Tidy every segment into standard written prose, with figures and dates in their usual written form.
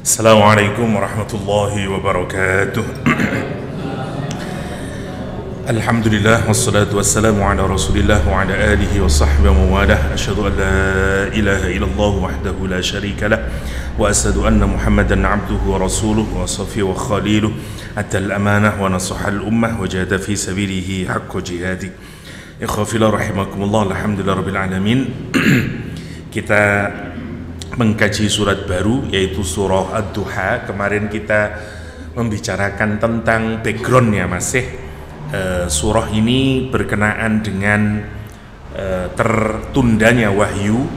Assalamualaikum warahmatullahi wabarakatuh. Alhamdulillah wassalatu wassalamu ala Rasulillah wa ala alihi wa sahbihi wa mawalah. Asyhadu an la ilaha illallah wahdahu la syarika lah wa asyhadu anna Muhammadan abduhu wa rasuluhu wa safiyuhu wa khaliluh atal amanah wa nasahal ummah wa jahada fi sabilihi haqqa jihadi. Ikhwafillah rahimakumullah. Alhamdulillah rabbil alamin. Kita mengkaji surat baru yaitu surah Ad-Duha. Kemarin kita membicarakan tentang backgroundnya masih surah ini berkenaan dengan tertundanya wahyu.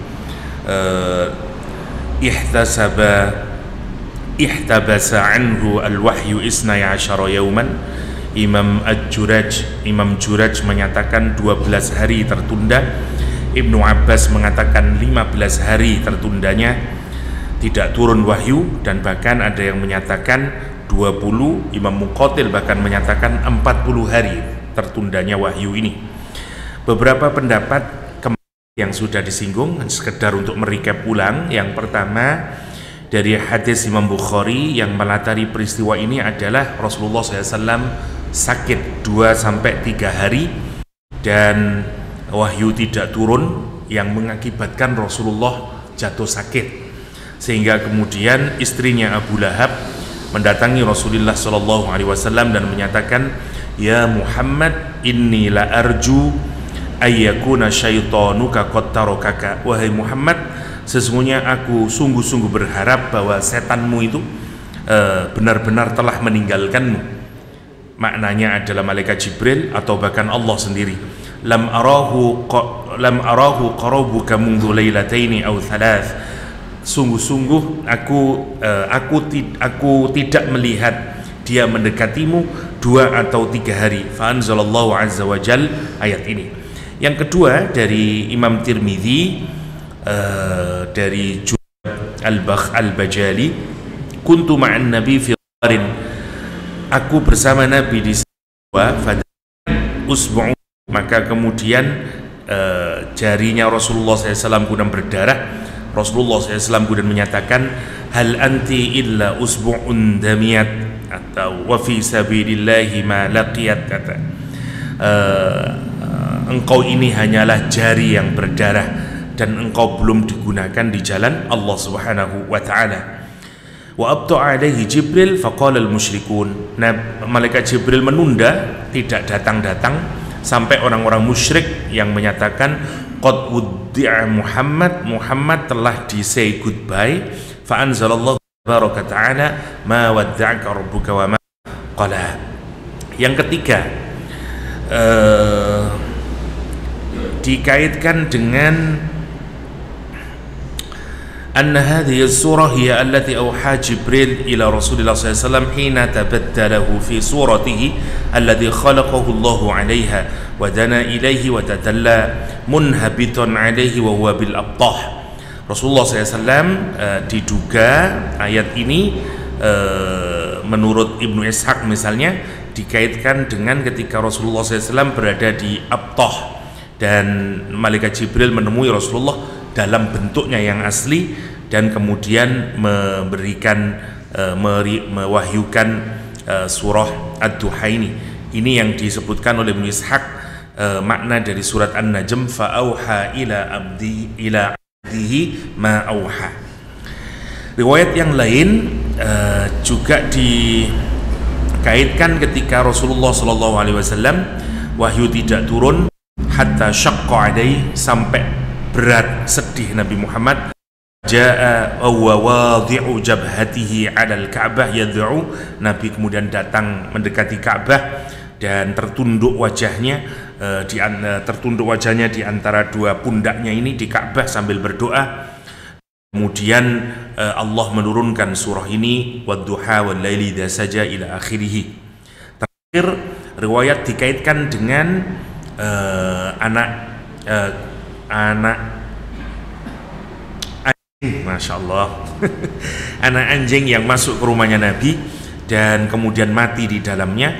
Ihtabasa anhu al-wahyu isnaya asyara yauman. Imam Juraj menyatakan 12 hari tertunda. Ibnu Abbas mengatakan 15 hari tertundanya tidak turun wahyu, dan bahkan ada yang menyatakan 20. Imam Muqatil bahkan menyatakan 40 hari tertundanya wahyu ini. Beberapa pendapat yang sudah disinggung, sekedar untuk merecap ulang. Yang pertama, dari hadis Imam Bukhari yang melatari peristiwa ini adalah Rasulullah SAW sakit 2-3 hari dan wahyu tidak turun, yang mengakibatkan Rasulullah jatuh sakit, sehingga kemudian istrinya Abu Lahab mendatangi Rasulullah SAW dan menyatakan, "Ya Muhammad, inni la arju ayyakuna syaitanuka qad tarakaka." Wahai Muhammad, sesungguhnya aku sungguh-sungguh berharap bahwa setanmu itu benar-benar telah meninggalkanmu. Maknanya adalah malaikat Jibril atau bahkan Allah sendiri. Lam arahu qarabuka mundu lailataini aw thalath. Sungguh-sungguh aku tidak melihat dia mendekatimu 2 atau 3 hari. Fa anzalallahu azza wa jal, ayat ini. Yang kedua dari Imam Tirmidzi dari Al-Bajali, kuntu ma'an nabi fi gharin. Aku bersama Nabi di sebuah usbu'u, maka kemudian jarinya Rasulullah SAW kemudian berdarah. Rasulullah SAW kemudian menyatakan, hal anti illa usbu'un damiyat, atau wa fi sabilillahi ma laqiyat, kata engkau ini hanyalah jari yang berdarah dan engkau belum digunakan di jalan Allah Subhanahu wa ta'ala. Wa abta'a alaihi Jibril faqala al-musyrikun. Nah, malaikat Jibril menunda, tidak datang-datang sampai orang-orang musyrik yang menyatakan qad wuddi'a Muhammad telah di say goodbye. Fa anzalallahu baraka ta'ala ma wadda'aka rabbuka wa ma qala. Yang ketiga, dikaitkan dengan anna hadhihi as-surah hiya allati awha Jibril ila Rasulillah sallallahu alaihi wasallam hina tabaddalahu fi suratihi alladhi khalaqahu Allahu 'alayha wa dana ilayhi wa tatalla munhabitan 'alayhi wa huwa bil abtah. Rasulullah SAW diduga ayat ini menurut Ibnu Ishaq misalnya dikaitkan dengan ketika Rasulullah SAW berada di Abtah dan malaikat Jibril menemui Rasulullah dalam bentuknya yang asli dan kemudian mewahyukan surah Ad-Duha ini. Ini yang disebutkan oleh Ibnu Ishaq makna dari surat An-Najm, fa auha ila abdihi ma auha. Riwayat yang lain juga dikaitkan ketika Rasulullah SAW wahyu tidak turun hatta syaqqa alaihi, sampai berat sedih Nabi Muhammad. Jaa wa wadi'u jabhatihi 'alal Ka'bah yad'u. Nabi kemudian datang mendekati Ka'bah dan tertunduk wajahnya di antara dua pundaknya ini di Ka'bah sambil berdoa. Kemudian Allah menurunkan surah ini, wad-duha wal laili idza saja ila akhirih. Terakhir, riwayat dikaitkan dengan anak anjing, Masya Allah anak anjing yang masuk ke rumahnya Nabi dan kemudian mati di dalamnya.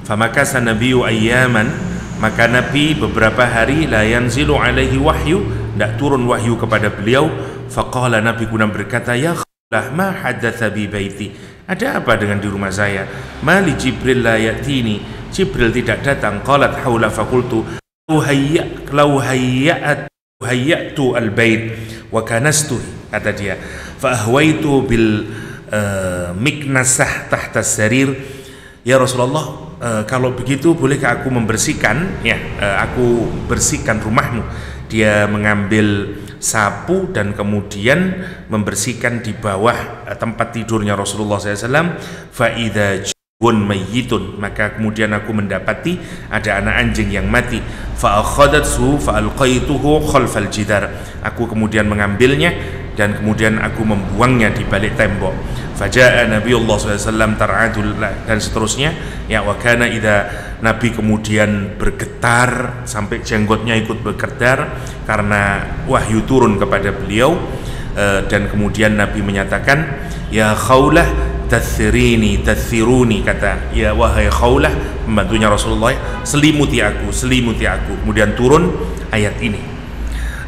Famakasa nabiyyu ayyaman, maka Nabi beberapa hari la yanzilu alaihi wahyu, tidak turun wahyu kepada beliau. Faqala, Nabi guna berkata, ya lah ma hadatsa bi baiti. Ada apa dengan di rumah saya? Mali Jibril la yatini. Jibril tidak datang. Qalat haula faqultu hayyatu al-bait wa kanastu, kata dia. Fa ahwaitu bil miknasah tahta sarir. Ya Rasulullah, kalau begitu bolehkah aku membersihkan, aku bersihkan rumahmu. Dia mengambil sapu dan kemudian membersihkan di bawah tempat tidurnya Rasulullah SAW. Fa idza jun mayyitun, maka kemudian aku mendapati ada anak anjing yang mati. Fa akhadathu fa alqaituhu khalfal jidar. Aku kemudian mengambilnya dan kemudian aku membuangnya di balik tembok. Faja'a Nabiullah SAW tar'adul, dan seterusnya. Ya, wa kana idza, Nabi kemudian bergetar sampai jenggotnya ikut bergetar karena wahyu turun kepada beliau. Dan kemudian Nabi menyatakan, ya Khawlah tathiruni, kata, ya wahai Khawlah, pembantunya Rasulullah, selimuti aku. Kemudian turun ayat ini.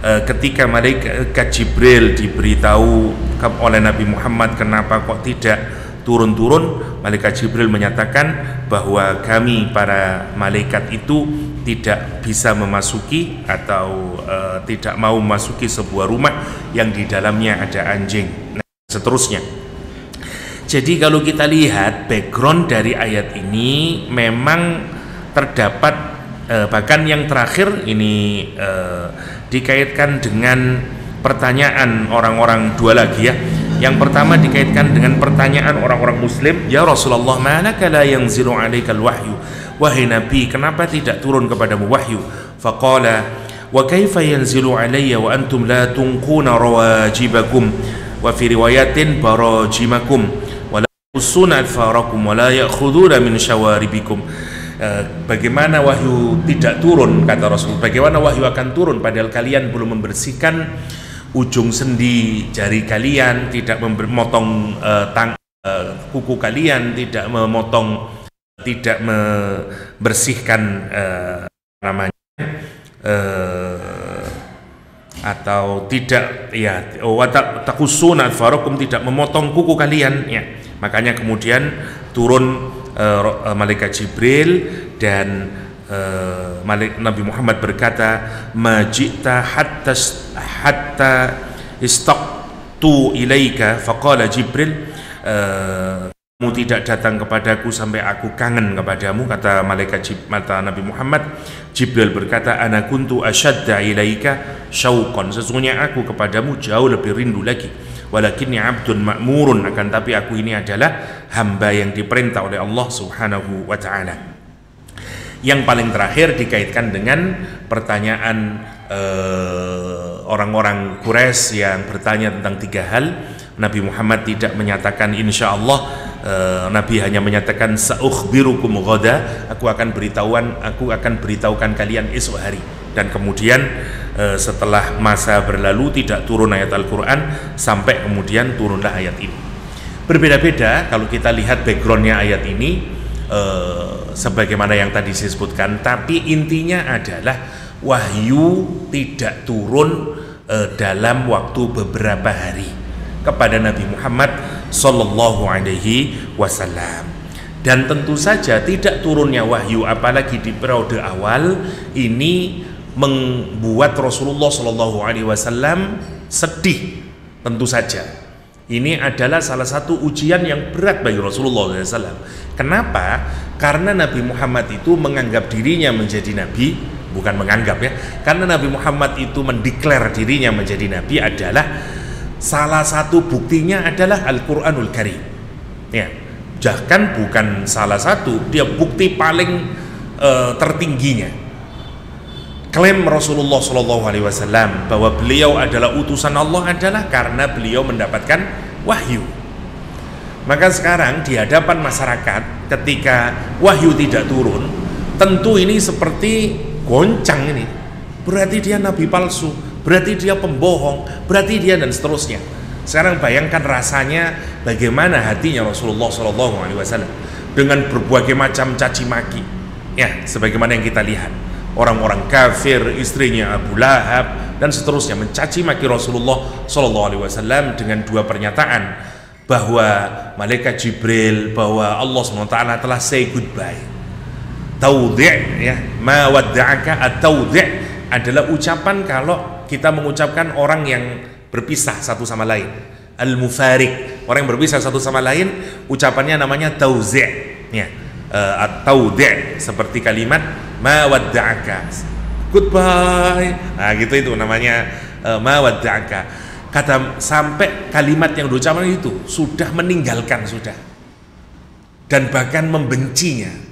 Ketika malaikat Jibril diberitahu oleh Nabi Muhammad kenapa kok tidak turun-turun, malaikat Jibril menyatakan bahwa kami para malaikat itu tidak bisa memasuki atau tidak mau memasuki sebuah rumah yang di dalamnya ada anjing. Nah, seterusnya. Jadi kalau kita lihat background dari ayat ini memang terdapat bahkan yang terakhir ini dikaitkan dengan pertanyaan orang-orang dua lagi ya. Yang pertama dikaitkan dengan pertanyaan orang-orang muslim, ya Rasulullah, manaka la yanzilu alaikal wahyu, wahai Nabi, kenapa tidak turun kepadamu wahyu? Faqala wa kaifa yanzilu alayya wa antum la tunquna rawajibakum, wa fi riwayatin barajimakum wa la usuna adfarakum wa la ya'khuduna min syawaribikum. Bagaimana wahyu tidak turun, kata Rasul, bagaimana wahyu akan turun padahal kalian belum membersihkan ujung sendi jari kalian, tidak memotong kuku kalian, tidak membersihkan atau tidak takusuna farakum, tidak memotong kuku kalian ya. Makanya kemudian turun malaikat Jibril dan Nabi Muhammad berkata, majita hatta istaqtu ilaika, faqala Jibril, kamu tidak datang kepadaku sampai aku kangen kepadamu, kata Nabi Muhammad. Jibril berkata, ana kuntu ashadda ilaika syauqan, sesungguhnya aku kepadamu jauh lebih rindu lagi. Walakinni abdun ma'murun, akan tapi aku ini adalah hamba yang diperintah oleh Allah Subhanahu wa ta'ala. Yang paling terakhir dikaitkan dengan pertanyaan orang-orang Quraisy yang bertanya tentang tiga hal. Nabi Muhammad tidak menyatakan insya Allah, Nabi hanya menyatakan sa'ukhbirukum ghada, aku akan beritahukan kalian esok hari. Dan kemudian setelah masa berlalu tidak turun ayat Al-Quran sampai kemudian turunlah ayat ini. Berbeda-beda kalau kita lihat backgroundnya ayat ini, sebagaimana yang tadi saya sebutkan, tapi intinya adalah wahyu tidak turun dalam waktu beberapa hari kepada Nabi Muhammad Sallallahu Alaihi Wasallam. Dan tentu saja tidak turunnya wahyu apalagi di periode awal ini membuat Rasulullah Sallallahu Alaihi Wasallam sedih. Tentu saja ini adalah salah satu ujian yang berat bagi Rasulullah SAW. Kenapa? Karena Nabi Muhammad itu menganggap dirinya menjadi nabi, bukan menganggap ya, karena Nabi Muhammad itu mendeklar dirinya menjadi nabi adalah salah satu buktinya adalah Al-Quranul Karim ya. Bahkan bukan salah satu, dia bukti paling tertingginya. Klaim Rasulullah SAW bahwa beliau adalah utusan Allah adalah karena beliau mendapatkan wahyu. Maka sekarang di hadapan masyarakat ketika wahyu tidak turun, tentu ini seperti goncang ini. Berarti dia nabi palsu, berarti dia pembohong, berarti dia dan seterusnya. Sekarang bayangkan rasanya bagaimana hatinya Rasulullah SAW dengan berbagai macam caci maki. Ya, sebagaimana yang kita lihat. Orang-orang kafir, istrinya Abu Lahab dan seterusnya mencaci maki Rasulullah SAW dengan dua pernyataan. bahwa malaikat Jibril, bahwa Allah SWT telah say goodbye. Taudhi' ya, ma wadda'aka at-taudhi' adalah ucapan kalau kita mengucapkan orang yang berpisah satu sama lain. Al-mufarik, orang yang berpisah satu sama lain, ucapannya namanya tauzi' ya. At-taudhi' seperti kalimat ma wadda'aka, goodbye. Nah, gitu itu namanya ma wadda'aka. Kata sampai kalimat yang diucapkan itu sudah meninggalkan sudah, dan bahkan membencinya.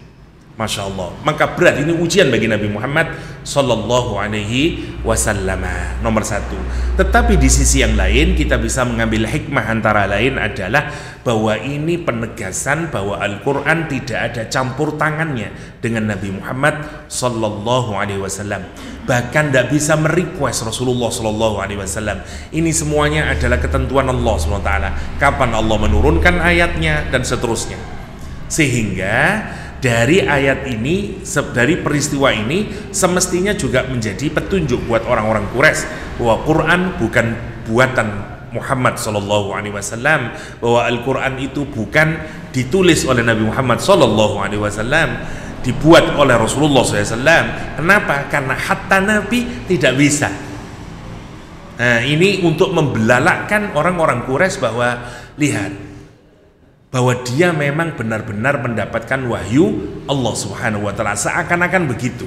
Masya Allah. Maka berat, ini ujian bagi Nabi Muhammad Sallallahu Alaihi Wasallam, nomor satu. Tetapi di sisi yang lain kita bisa mengambil hikmah, antara lain adalah bahwa ini penegasan bahwa Al-Quran tidak ada campur tangannya dengan Nabi Muhammad Sallallahu Alaihi Wasallam. Bahkan tidak bisa merequest Rasulullah Sallallahu Alaihi Wasallam. Ini semuanya adalah ketentuan Allah SWT. Kapan Allah menurunkan ayatnya dan seterusnya. Sehingga dari ayat ini, dari peristiwa ini semestinya juga menjadi petunjuk buat orang-orang Quraisy bahwa Quran bukan buatan Muhammad Sallallahu Alaihi Wasallam, bahwa Al-Quran itu bukan ditulis oleh Nabi Muhammad Sallallahu Alaihi Wasallam, dibuat oleh Rasulullah SAW. Kenapa? Karena hatta Nabi tidak bisa. Nah, ini untuk membelalakkan orang-orang Quraisy bahwa lihat, bahwa dia memang benar-benar mendapatkan wahyu Allah Subhanahu wa Ta'ala, seakan-akan begitu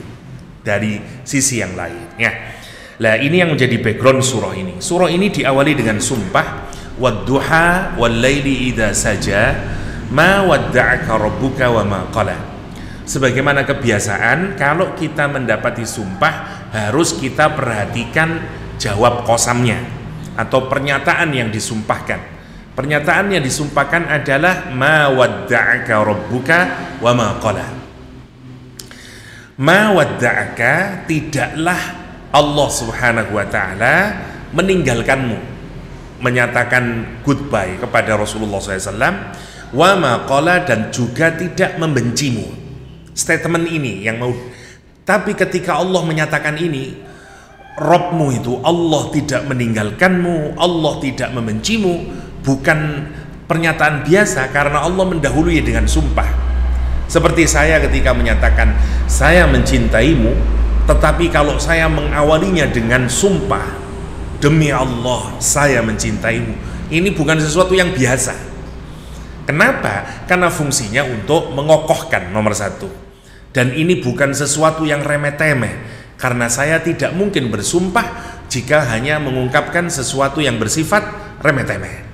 dari sisi yang lain ya. Nah, ini yang menjadi background surah ini. Surah ini diawali dengan sumpah, wadduha wallaili idza saja ma wadda'aka rabbuka wa ma qala. Sebagaimana kebiasaan, kalau kita mendapati sumpah harus kita perhatikan jawab qasamnya atau pernyataan yang disumpahkan. Pernyataan yang disumpahkan adalah ma wadda'aka rabbuka wa ma qala. Ma wadda'aka, tidaklah Allah Subhanahu wa Ta'ala meninggalkanmu, menyatakan goodbye kepada Rasulullah SAW, wa ma qala, dan juga tidak membencimu. Statement ini yang mau, tapi ketika Allah menyatakan ini, Rabbmu itu, Allah tidak meninggalkanmu, Allah tidak membencimu, bukan pernyataan biasa, karena Allah mendahului dengan sumpah. Seperti saya ketika menyatakan saya mencintaimu, tetapi kalau saya mengawalinya dengan sumpah, demi Allah saya mencintaimu, ini bukan sesuatu yang biasa. Kenapa? Karena fungsinya untuk mengokohkan, nomor satu. Dan ini bukan sesuatu yang remeh-temeh, karena saya tidak mungkin bersumpah jika hanya mengungkapkan sesuatu yang bersifat remeh-temeh.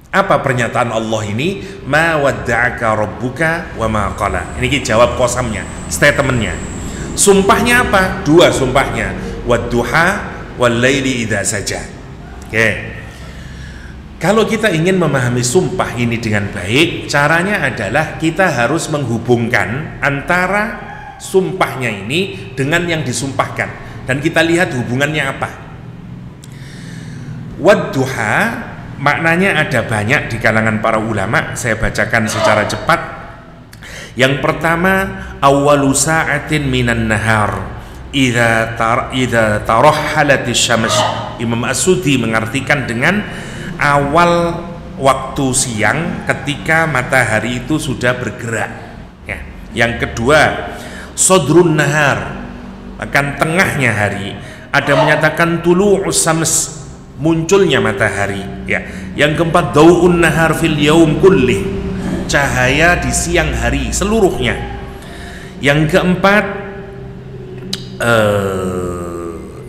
Apa pernyataan Allah ini? Ma wadda'aka rabbuka wa ma qala. Ini jawab qasamnya, statementnya. Sumpahnya apa? Dua sumpahnya, wadduha wallaili idza saja. Oke. Kalau kita ingin memahami sumpah ini dengan baik, caranya adalah kita harus menghubungkan antara sumpahnya ini dengan yang disumpahkan, dan kita lihat hubungannya apa. Wadduha maknanya ada banyak di kalangan para ulama, saya bacakan secara cepat. Yang pertama, awwalu sa'atin minan nahar idza tarahhalatis syams. Imam As-Sudi mengartikan dengan awal waktu siang ketika matahari itu sudah bergerak ya. Yang kedua, sodrun nahar, akan tengahnya hari. Ada menyatakan tulu'us syams, munculnya matahari ya. Yang keempat, dau'un nahar fil yaum kullih, cahaya di siang hari seluruhnya. Yang keempat,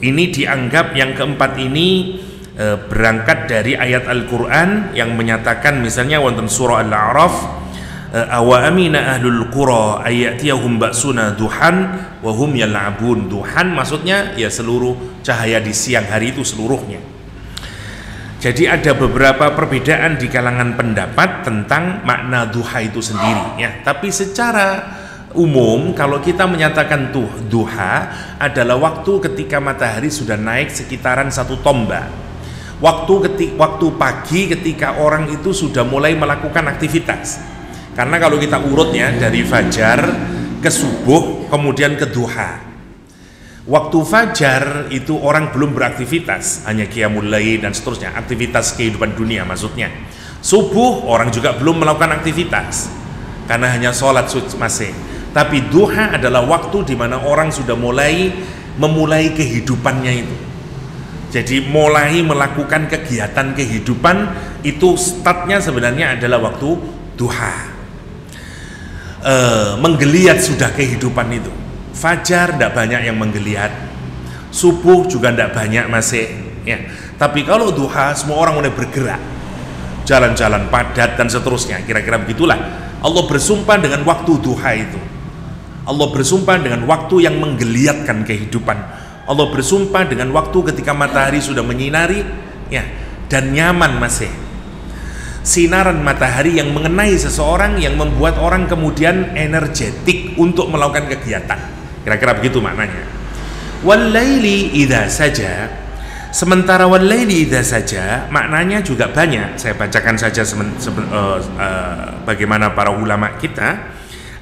ini dianggap, yang keempat ini berangkat dari ayat Al-Quran yang menyatakan, misalnya wonten surah Al-A'raf, awa amina ahlul qura ayatiyahum ba'suna duhan wa hum yal'abun. Duhan maksudnya ya seluruh cahaya di siang hari itu seluruhnya. Jadi ada beberapa perbedaan di kalangan pendapat tentang makna duha itu sendiri ya. Tapi secara umum kalau kita menyatakan duha adalah waktu ketika matahari sudah naik sekitaran 1 tombak. Waktu pagi ketika orang itu sudah mulai melakukan aktivitas. Karena kalau kita urutnya dari fajar ke subuh kemudian ke duha, waktu fajar itu orang belum beraktivitas, hanya qiyamul lail dan seterusnya, aktivitas kehidupan dunia maksudnya. Subuh orang juga belum melakukan aktivitas karena hanya sholat masih. Tapi duha adalah waktu di mana orang sudah memulai kehidupannya itu. Jadi mulai melakukan kegiatan kehidupan itu startnya sebenarnya adalah waktu duha. Menggeliat sudah kehidupan itu. Fajar tidak banyak yang menggeliat, subuh juga tidak banyak masih. Ya. Tapi kalau duha semua orang mulai bergerak. Jalan-jalan padat dan seterusnya, kira-kira begitulah. Allah bersumpah dengan waktu duha itu. Allah bersumpah dengan waktu yang menggeliatkan kehidupan. Allah bersumpah dengan waktu ketika matahari sudah menyinari, ya, dan nyaman masih. Sinaran matahari yang mengenai seseorang yang membuat orang kemudian energetik untuk melakukan kegiatan. Kira-kira begitu maknanya. Wal-laili idza saja. Sementara wal-laili idza saja maknanya juga banyak. Saya bacakan saja bagaimana para ulama kita.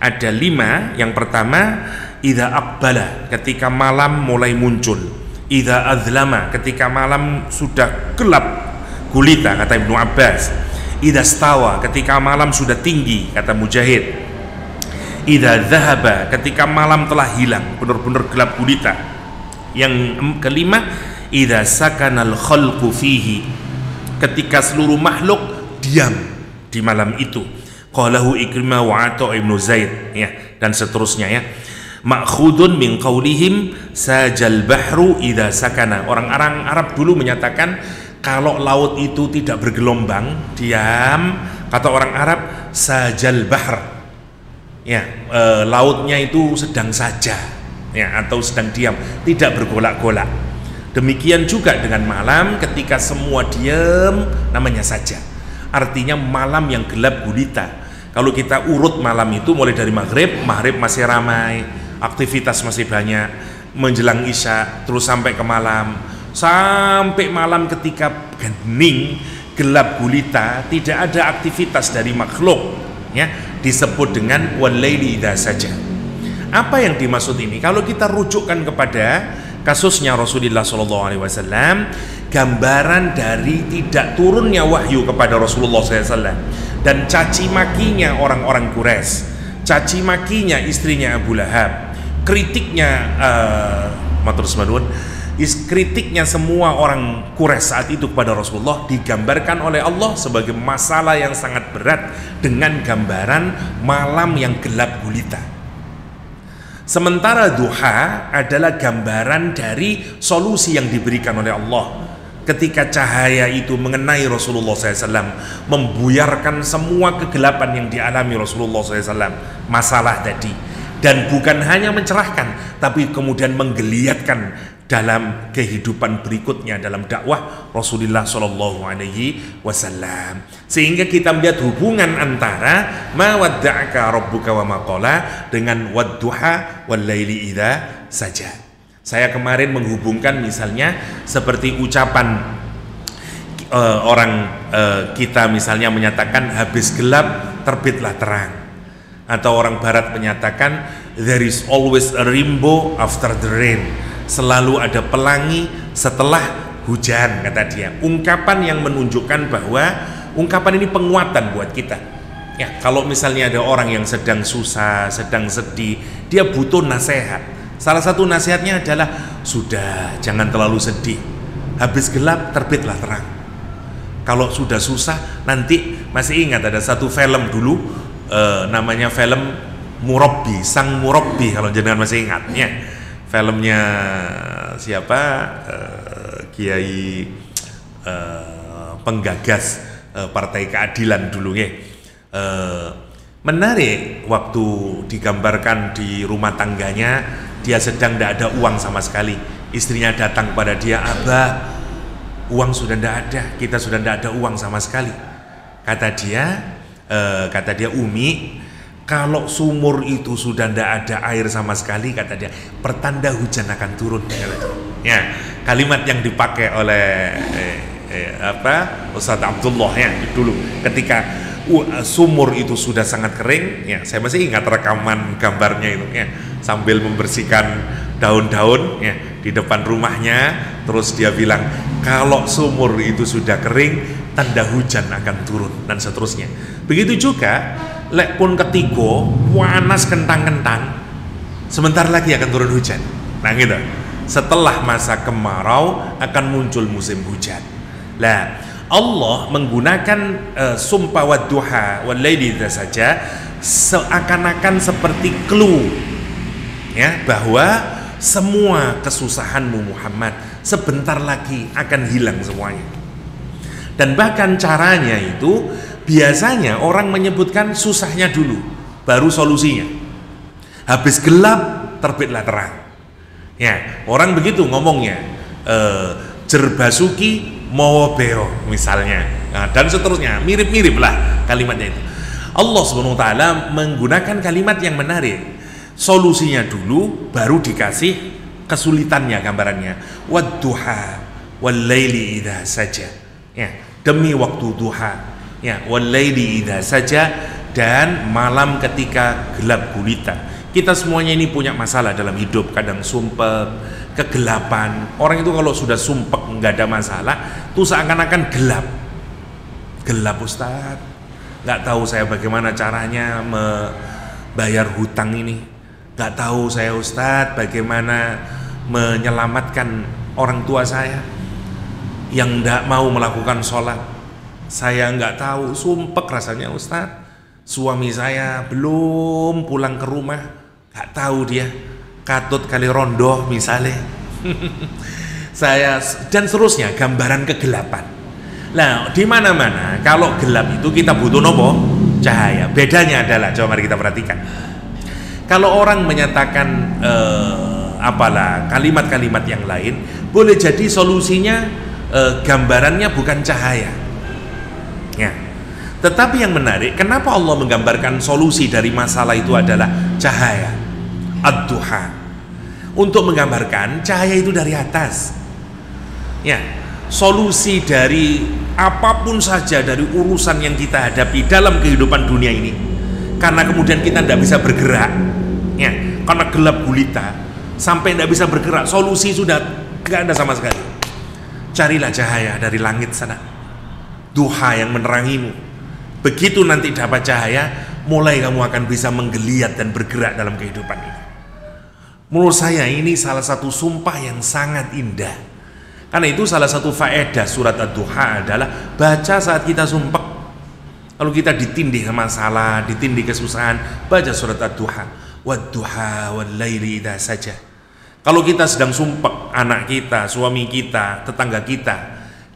Ada 5. Yang pertama, idza aqbala, ketika malam mulai muncul. Idza adzlama, ketika malam sudah gelap gulita, kata Ibnu Abbas. Idza stawa, ketika malam sudah tinggi, kata Mujahid. Idza dzahaba, ketika malam telah hilang, benar-benar gelap gulita. Yang kelima, idza sakanal khalqu fihi, ketika seluruh makhluk diam di malam itu. Qalahu Ikrimah wa Atha ibnu Zaid, ya, dan seterusnya, ya. Ma'khudun min qaulihim sajal bahru idza sakana. Orang-orang Arab dulu menyatakan kalau laut itu tidak bergelombang, diam, kata orang Arab sajal bahr. Ya, lautnya itu sedang saja, ya, atau sedang diam, tidak bergolak-golak. Demikian juga dengan malam, ketika semua diam, namanya saja. Artinya malam yang gelap gulita. Kalau kita urut malam itu mulai dari maghrib masih ramai, aktivitas masih banyak, menjelang isya, terus sampai ke malam. Sampai malam ketika hening, gelap gulita, tidak ada aktivitas dari makhluk, ya, disebut dengan wal-laili idza saja. Apa yang dimaksud ini? Kalau kita rujukkan kepada kasusnya Rasulullah SAW, gambaran dari tidak turunnya wahyu kepada Rasulullah SAW dan caci makinya orang-orang Quraisy, caci makinya istrinya Abu Lahab, kritiknya kritiknya semua orang Quraisy saat itu kepada Rasulullah digambarkan oleh Allah sebagai masalah yang sangat berat dengan gambaran malam yang gelap gulita. Sementara duha adalah gambaran dari solusi yang diberikan oleh Allah ketika cahaya itu mengenai Rasulullah SAW, membuyarkan semua kegelapan yang dialami Rasulullah SAW, masalah tadi, dan bukan hanya mencerahkan tapi kemudian menggeliatkan dalam kehidupan berikutnya dalam dakwah Rasulullah SAW. Sehingga kita melihat hubungan antara ma wadda'aka rabbuka wa ma qala dengan wadduha wal laili idza saja. Saya kemarin menghubungkan misalnya seperti ucapan orang kita misalnya menyatakan habis gelap terbitlah terang, atau orang barat menyatakan there is always a rainbow after the rain, selalu ada pelangi setelah hujan, kata dia. Ungkapan yang menunjukkan bahwa ungkapan ini penguatan buat kita, ya. Kalau misalnya ada orang yang sedang susah, sedang sedih, dia butuh nasihat. Salah satu nasihatnya adalah sudah, jangan terlalu sedih, habis gelap terbitlah terang. Kalau sudah susah, nanti masih ingat ada satu film dulu namanya film Murabbi, Sang Murabbi, kalau jenengan masih ingat, ya. Filmnya siapa? Kiai penggagas Partai Keadilan dulu, ya. Menarik, waktu digambarkan di rumah tangganya, dia sedang tidak ada uang sama sekali. Istrinya datang pada dia, "Abah, uang sudah tidak ada, kita sudah tidak ada uang sama sekali." Kata dia, "Umi, kalau sumur itu sudah tidak ada air sama sekali," kata dia, "pertanda hujan akan turun." Ya, kalimat yang dipakai oleh Ustadz Abdullah, ya, dulu ketika sumur itu sudah sangat kering, ya. Saya masih ingat rekaman gambarnya itu, ya, sambil membersihkan daun-daun, ya, di depan rumahnya. Terus dia bilang, kalau sumur itu sudah kering, tanda hujan akan turun dan seterusnya. Begitu juga lek pun ketiga panas kentang-kentang, sebentar lagi akan turun hujan. Nah gitu. Setelah masa kemarau akan muncul musim hujan. Lah, Allah menggunakan sumpah wadduha walaili idza saja seakan-akan seperti clue ya, bahwa semua kesusahanmu Muhammad sebentar lagi akan hilang semuanya. Dan bahkan caranya itu biasanya orang menyebutkan susahnya dulu baru solusinya. Habis gelap terbitlah terang. Ya, orang begitu ngomongnya, jerbasuki mawa beo misalnya, nah, dan seterusnya, mirip-mirip lah kalimatnya itu. Allah Subhanahu wa taala menggunakan kalimat yang menarik. Solusinya dulu baru dikasih kesulitannya gambarannya. Wadduha walaili idza saja. Ya, demi waktu duha. Ya, walaili idza saja, dan malam ketika gelap gulita. Kita semuanya ini punya masalah dalam hidup, kadang sumpek, kegelapan. Orang itu kalau sudah sumpek nggak ada masalah, tuh seakan-akan gelap. Gelap Ustaz, nggak tahu saya bagaimana caranya membayar hutang ini. Nggak tahu saya Ustaz bagaimana menyelamatkan orang tua saya yang nggak mau melakukan sholat. Saya nggak tahu, sumpek rasanya Ustaz. Suami saya belum pulang ke rumah, nggak tahu dia katut kali rondo misalnya. Saya dan seterusnya, gambaran kegelapan. Nah, di mana-mana kalau gelap itu kita butuh nopo? Cahaya. Bedanya adalah, coba mari kita perhatikan. Kalau orang menyatakan apalah kalimat-kalimat yang lain, boleh jadi solusinya gambarannya bukan cahaya. Ya. Tetapi yang menarik, kenapa Allah menggambarkan solusi dari masalah itu adalah cahaya, ad-duha, untuk menggambarkan cahaya itu dari atas. Ya, solusi dari apapun saja dari urusan yang kita hadapi dalam kehidupan dunia ini, karena kemudian kita tidak bisa bergerak, ya, karena gelap gulita sampai tidak bisa bergerak, solusi sudah tidak ada sama sekali. Carilah cahaya dari langit sana, duha yang menerangimu. Begitu nanti dapat cahaya, mulai kamu akan bisa menggeliat dan bergerak dalam kehidupan ini. Menurut saya ini salah satu sumpah yang sangat indah. Karena itu salah satu faedah surat Ad-Duha adalah baca saat kita sumpah. Kalau kita ditindih masalah, ditindih kesusahan, baca surat Ad-Duha. Wad-duha wal-laili idza saja. Kalau kita sedang sumpah anak kita, suami kita, tetangga kita,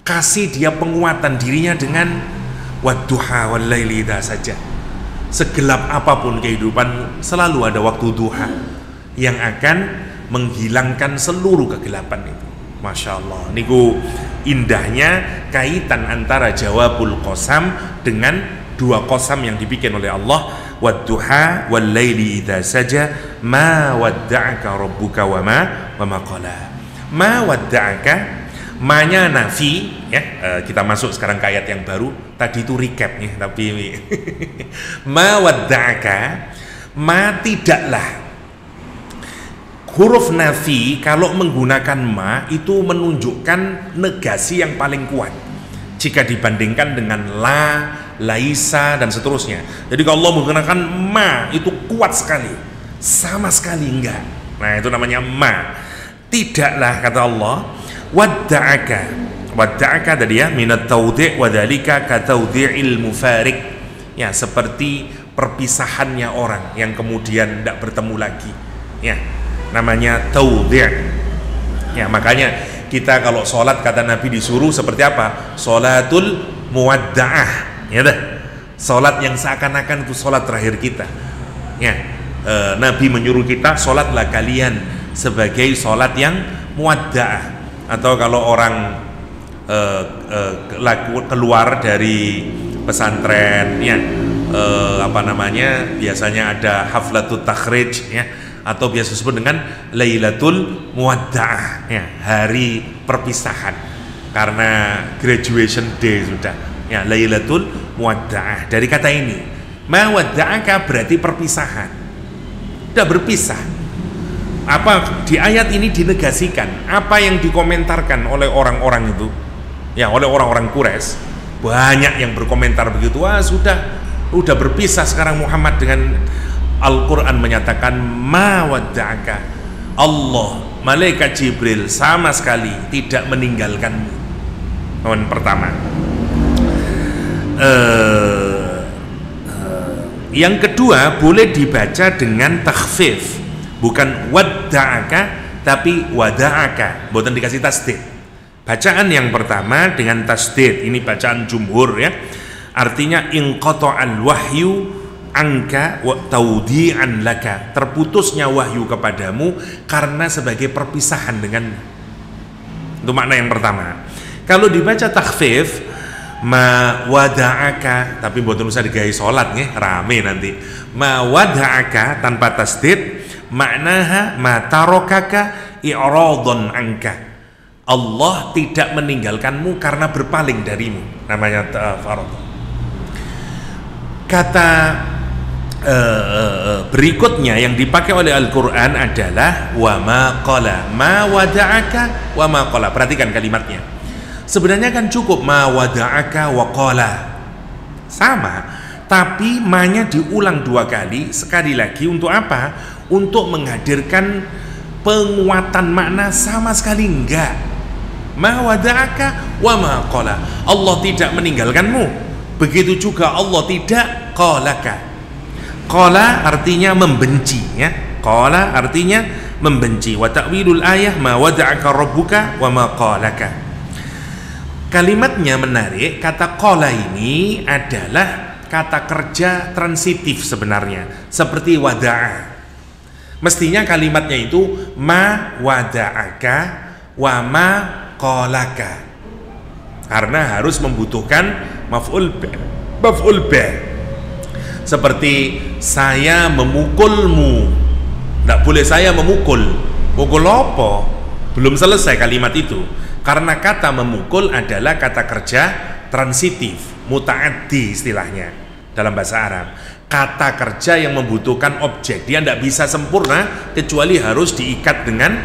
kasih dia penguatan dirinya dengan wadduha walaili idza saja. Segelap apapun kehidupan, selalu ada waktu duha yang akan menghilangkan seluruh kegelapan itu. Masya Allah, niku indahnya kaitan antara jawabul qasam dengan dua qasam yang dibikin oleh Allah. Wadduha walaili idza saja ma wadda'aka rabbuka wa ma qala. Ma wadda'aka, ma-nya nafi, ya. Kita masuk sekarang ke ayat yang baru. Tadi itu recap nih, tapi ma wadda'aka, ma tidaklah. Huruf nafi kalau menggunakan ma itu menunjukkan negasi yang paling kuat jika dibandingkan dengan la, laisa dan seterusnya. Jadi kalau Allah menggunakan ma itu kuat sekali, sama sekali enggak. Nah, itu namanya ma. Tidaklah, kata Allah, wadda'aka. Wadda'aka tadi ya, minat tawdi' wa dzalika ka tawdi'il mufarik. Ya, seperti perpisahannya orang yang kemudian tidak bertemu lagi. Ya, namanya tawdi'. Ya, makanya kita kalau sholat kata Nabi disuruh seperti apa? Sholatul muwadda'ah. Ya dah. Sholat yang seakan-akan itu sholat terakhir kita. Ya, Nabi menyuruh kita sholatlah kalian sebagai sholat yang muwadda'ah. Atau kalau orang keluar dari pesantren, ya, biasanya ada haflatul takhrij, ya, atau biasa disebut dengan Lailatul Muwadda'ah, ya, hari perpisahan karena graduation day sudah, ya, Lailatul Muwadda'ah. Dari kata ini, ma wadda'aka berarti perpisahan, sudah berpisah. Apa di ayat ini dinegasikan apa yang dikomentarkan oleh orang-orang itu, ya, oleh orang-orang Quraisy, Banyak yang berkomentar begitu, wah udah berpisah sekarang Muhammad dengan Al-Quran menyatakan ma wadda'aka, Allah, malaikat Jibril sama sekali tidak meninggalkanmu. Poin pertama. Yang kedua, boleh dibaca dengan takhfif, bukan wadda'aka tapi wada'aka, bukan dikasih tasdid. Bacaan yang pertama dengan tasdid, ini bacaan jumhur ya, artinya inqata'al wahyu angka wa taudi'an laka, terputusnya wahyu kepadamu karena sebagai perpisahan denganmu. Itu makna yang pertama. Kalau dibaca takhfif, ma wada'aka, tapi mboten usah digawe salat nggih, rame nanti. Ma wada'aka tanpa tasdid, maknaha ma tarakaka i'radhan anka. Allah tidak meninggalkanmu karena berpaling darimu, namanya ta'farad. Kata berikutnya yang dipakai oleh Al-Quran adalah wa ma qala, ma wada'aka wa ma qala. Perhatikan kalimatnya, sebenarnya kan cukup ma wada'aka wa qala, sama, tapi ma-nya diulang 2 kali, sekali lagi untuk apa? Untuk menghadirkan penguatan makna sama sekali enggak. Ma wada'aka wa ma qala, Allah tidak meninggalkanmu, begitu juga Allah tidak qalaka. Qala artinya membenci ya, qala artinya membenci. Wa ta'wilul ayah ma wada'aka rabbuka wa ma qalaka. Kalimatnya menarik. Kata qala ini adalah kata kerja transitif sebenarnya, seperti wada'a. Mestinya kalimatnya itu ma wada'aka wa ma qalaka, karena harus membutuhkan maf'ul bih. Seperti saya memukulmu, tidak boleh saya memukul. Mukul apa? Belum selesai kalimat itu, karena kata memukul adalah kata kerja transitif, muta'addi istilahnya dalam bahasa Arab, kata kerja yang membutuhkan objek. Dia tidak bisa sempurna kecuali harus diikat dengan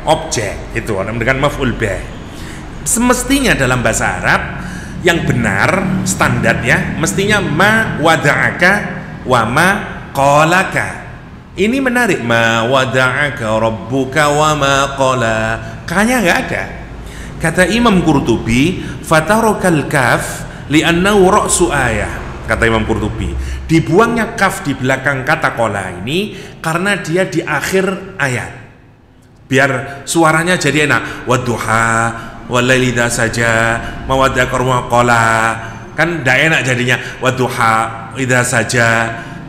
objek, itu dengan maf'ul bih. Semestinya dalam bahasa Arab yang benar, standar ya, mestinya ma wada'aka wa ma qalaka. Ini menarik, ma wada'aka rabbuka wa ma qala, kayaknya nggak ada. Kata Imam Qurtubi, fatarokal kaf li'annahu ra'su ayah. Kata Imam Qurtubi, dibuangnya kaf di belakang kata qala ini karena dia di akhir ayat, biar suaranya jadi enak. Wadduha walaili idza saja mawadda'aka wa qala, kan tidak enak jadinya wadduha idza saja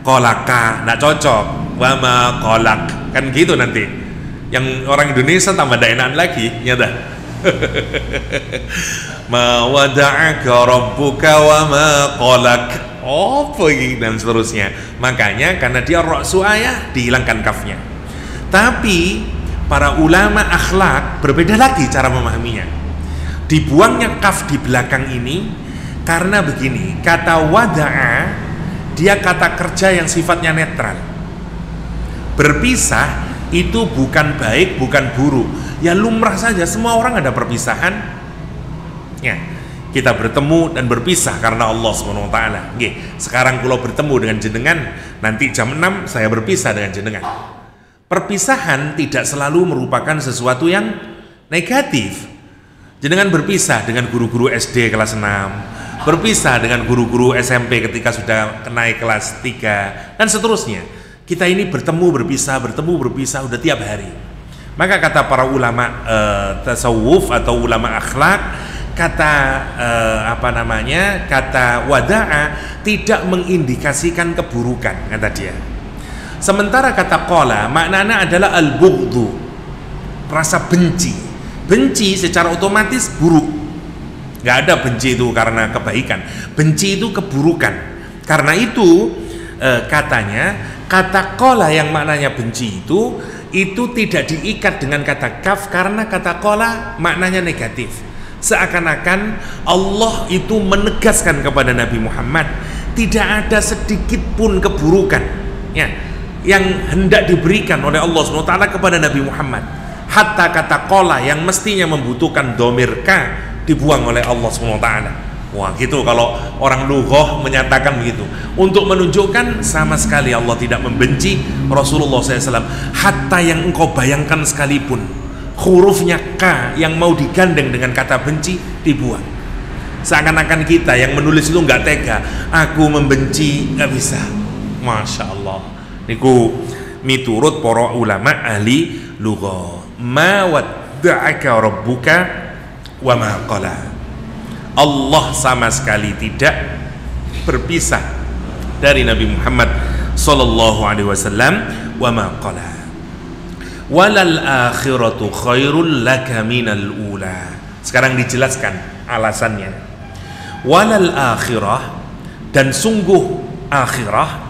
qalaka, tidak cocok. Wa ma qalak, kan gitu nanti. Yang orang Indonesia tambah tidak enak lagi nyata. Ma wada'aka rabbuka wa ma qalak, apa ini dan seterusnya. Makanya karena dia ra'su ayah dihilangkan kafnya. Tapi para ulama akhlak berbeda lagi cara memahaminya. Dibuangnya kaf di belakang ini karena begini, kata wada'a dia kata kerja yang sifatnya netral. Berpisah itu bukan baik, bukan buruk, ya lumrah saja, semua orang ada perpisahan ya. Kita bertemu dan berpisah karena Allah SWT. Sekarang kalau bertemu dengan jenengan, nanti jam 6 saya berpisah dengan jenengan. Perpisahan tidak selalu merupakan sesuatu yang negatif. Jenengan berpisah dengan guru-guru SD kelas 6, berpisah dengan guru-guru SMP ketika sudah naik kelas 3, dan seterusnya. Kita ini bertemu berpisah udah tiap hari. Maka kata para ulama tasawuf atau ulama akhlak, kata kata wada'a tidak mengindikasikan keburukan, kata dia. Sementara kata qala maknanya adalah al-bughdhu, rasa benci. Benci secara otomatis buruk. Nggak ada benci itu karena kebaikan, benci itu keburukan. Karena itu katanya kata qala yang maknanya benci itu tidak diikat dengan kata kaf, karena kata qala maknanya negatif. Seakan-akan Allah itu menegaskan kepada Nabi Muhammad tidak ada sedikit pun keburukan ya yang hendak diberikan oleh Allah SWT kepada Nabi Muhammad. Hatta kata qala yang mestinya membutuhkan domir ka dibuang oleh Allah SWT. Wah gitu kalau orang lughah menyatakan begitu, untuk menunjukkan sama sekali Allah tidak membenci Rasulullah SAW. Hatta yang engkau bayangkan sekalipun hurufnya K yang mau digandeng dengan kata benci dibuang. Seakan-akan kita yang menulis itu nggak tega, aku membenci, nggak bisa. Masya Allah, niku miturut para ulama ahli lughah. Ma wadda'aka rabbuka wa ma qala. Allah sama sekali tidak berpisah dari Nabi Muhammad sallallahu alaihi wasallam. Wa ma qala walal akhiratu khairul laka minal ula. Sekarang dijelaskan alasannya. Walal akhirah, dan sungguh akhirah,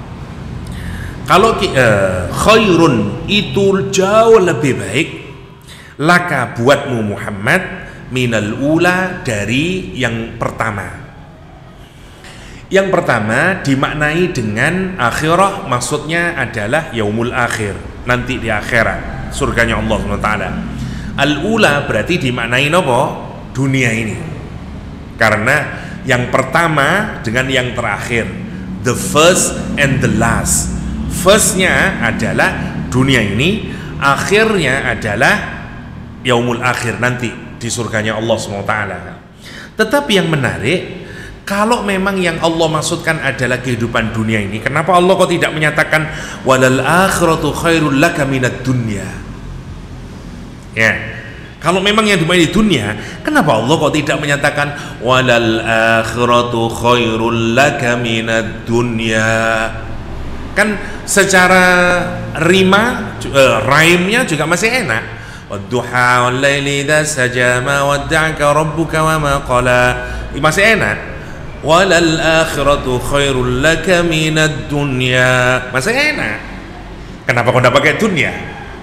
kalau khairun itu jauh lebih baik, laka buatmu Muhammad, minal ula dari yang pertama. Yang pertama dimaknai dengan akhirah, maksudnya adalah yaumul akhir, nanti di akhirat, surganya Allah SWT. Al-ula berarti dimaknai apa? Dunia ini. Karena yang pertama dengan yang terakhir, the first and the last. Firstnya adalah dunia ini, akhirnya adalah yaumul akhir, nanti di surganya Allah SWT. Tetapi yang menarik, kalau memang yang Allah maksudkan adalah kehidupan dunia ini, kenapa Allah kok tidak menyatakan walal akhiratu khairul laka minad dunya? Ya, kalau memang yang dimana di dunia, kenapa Allah kok tidak menyatakan walal akhiratu khairul laka minad dunya? Kan secara rhyme-nya juga masih enak. Wadduha wal laili idza saja ma wadda'aka rabbuka wa ma qala. Masih enak. Walal akhiratu khairul laka minad dunya. Masih enak. Kenapa kok enggak pakai dunia?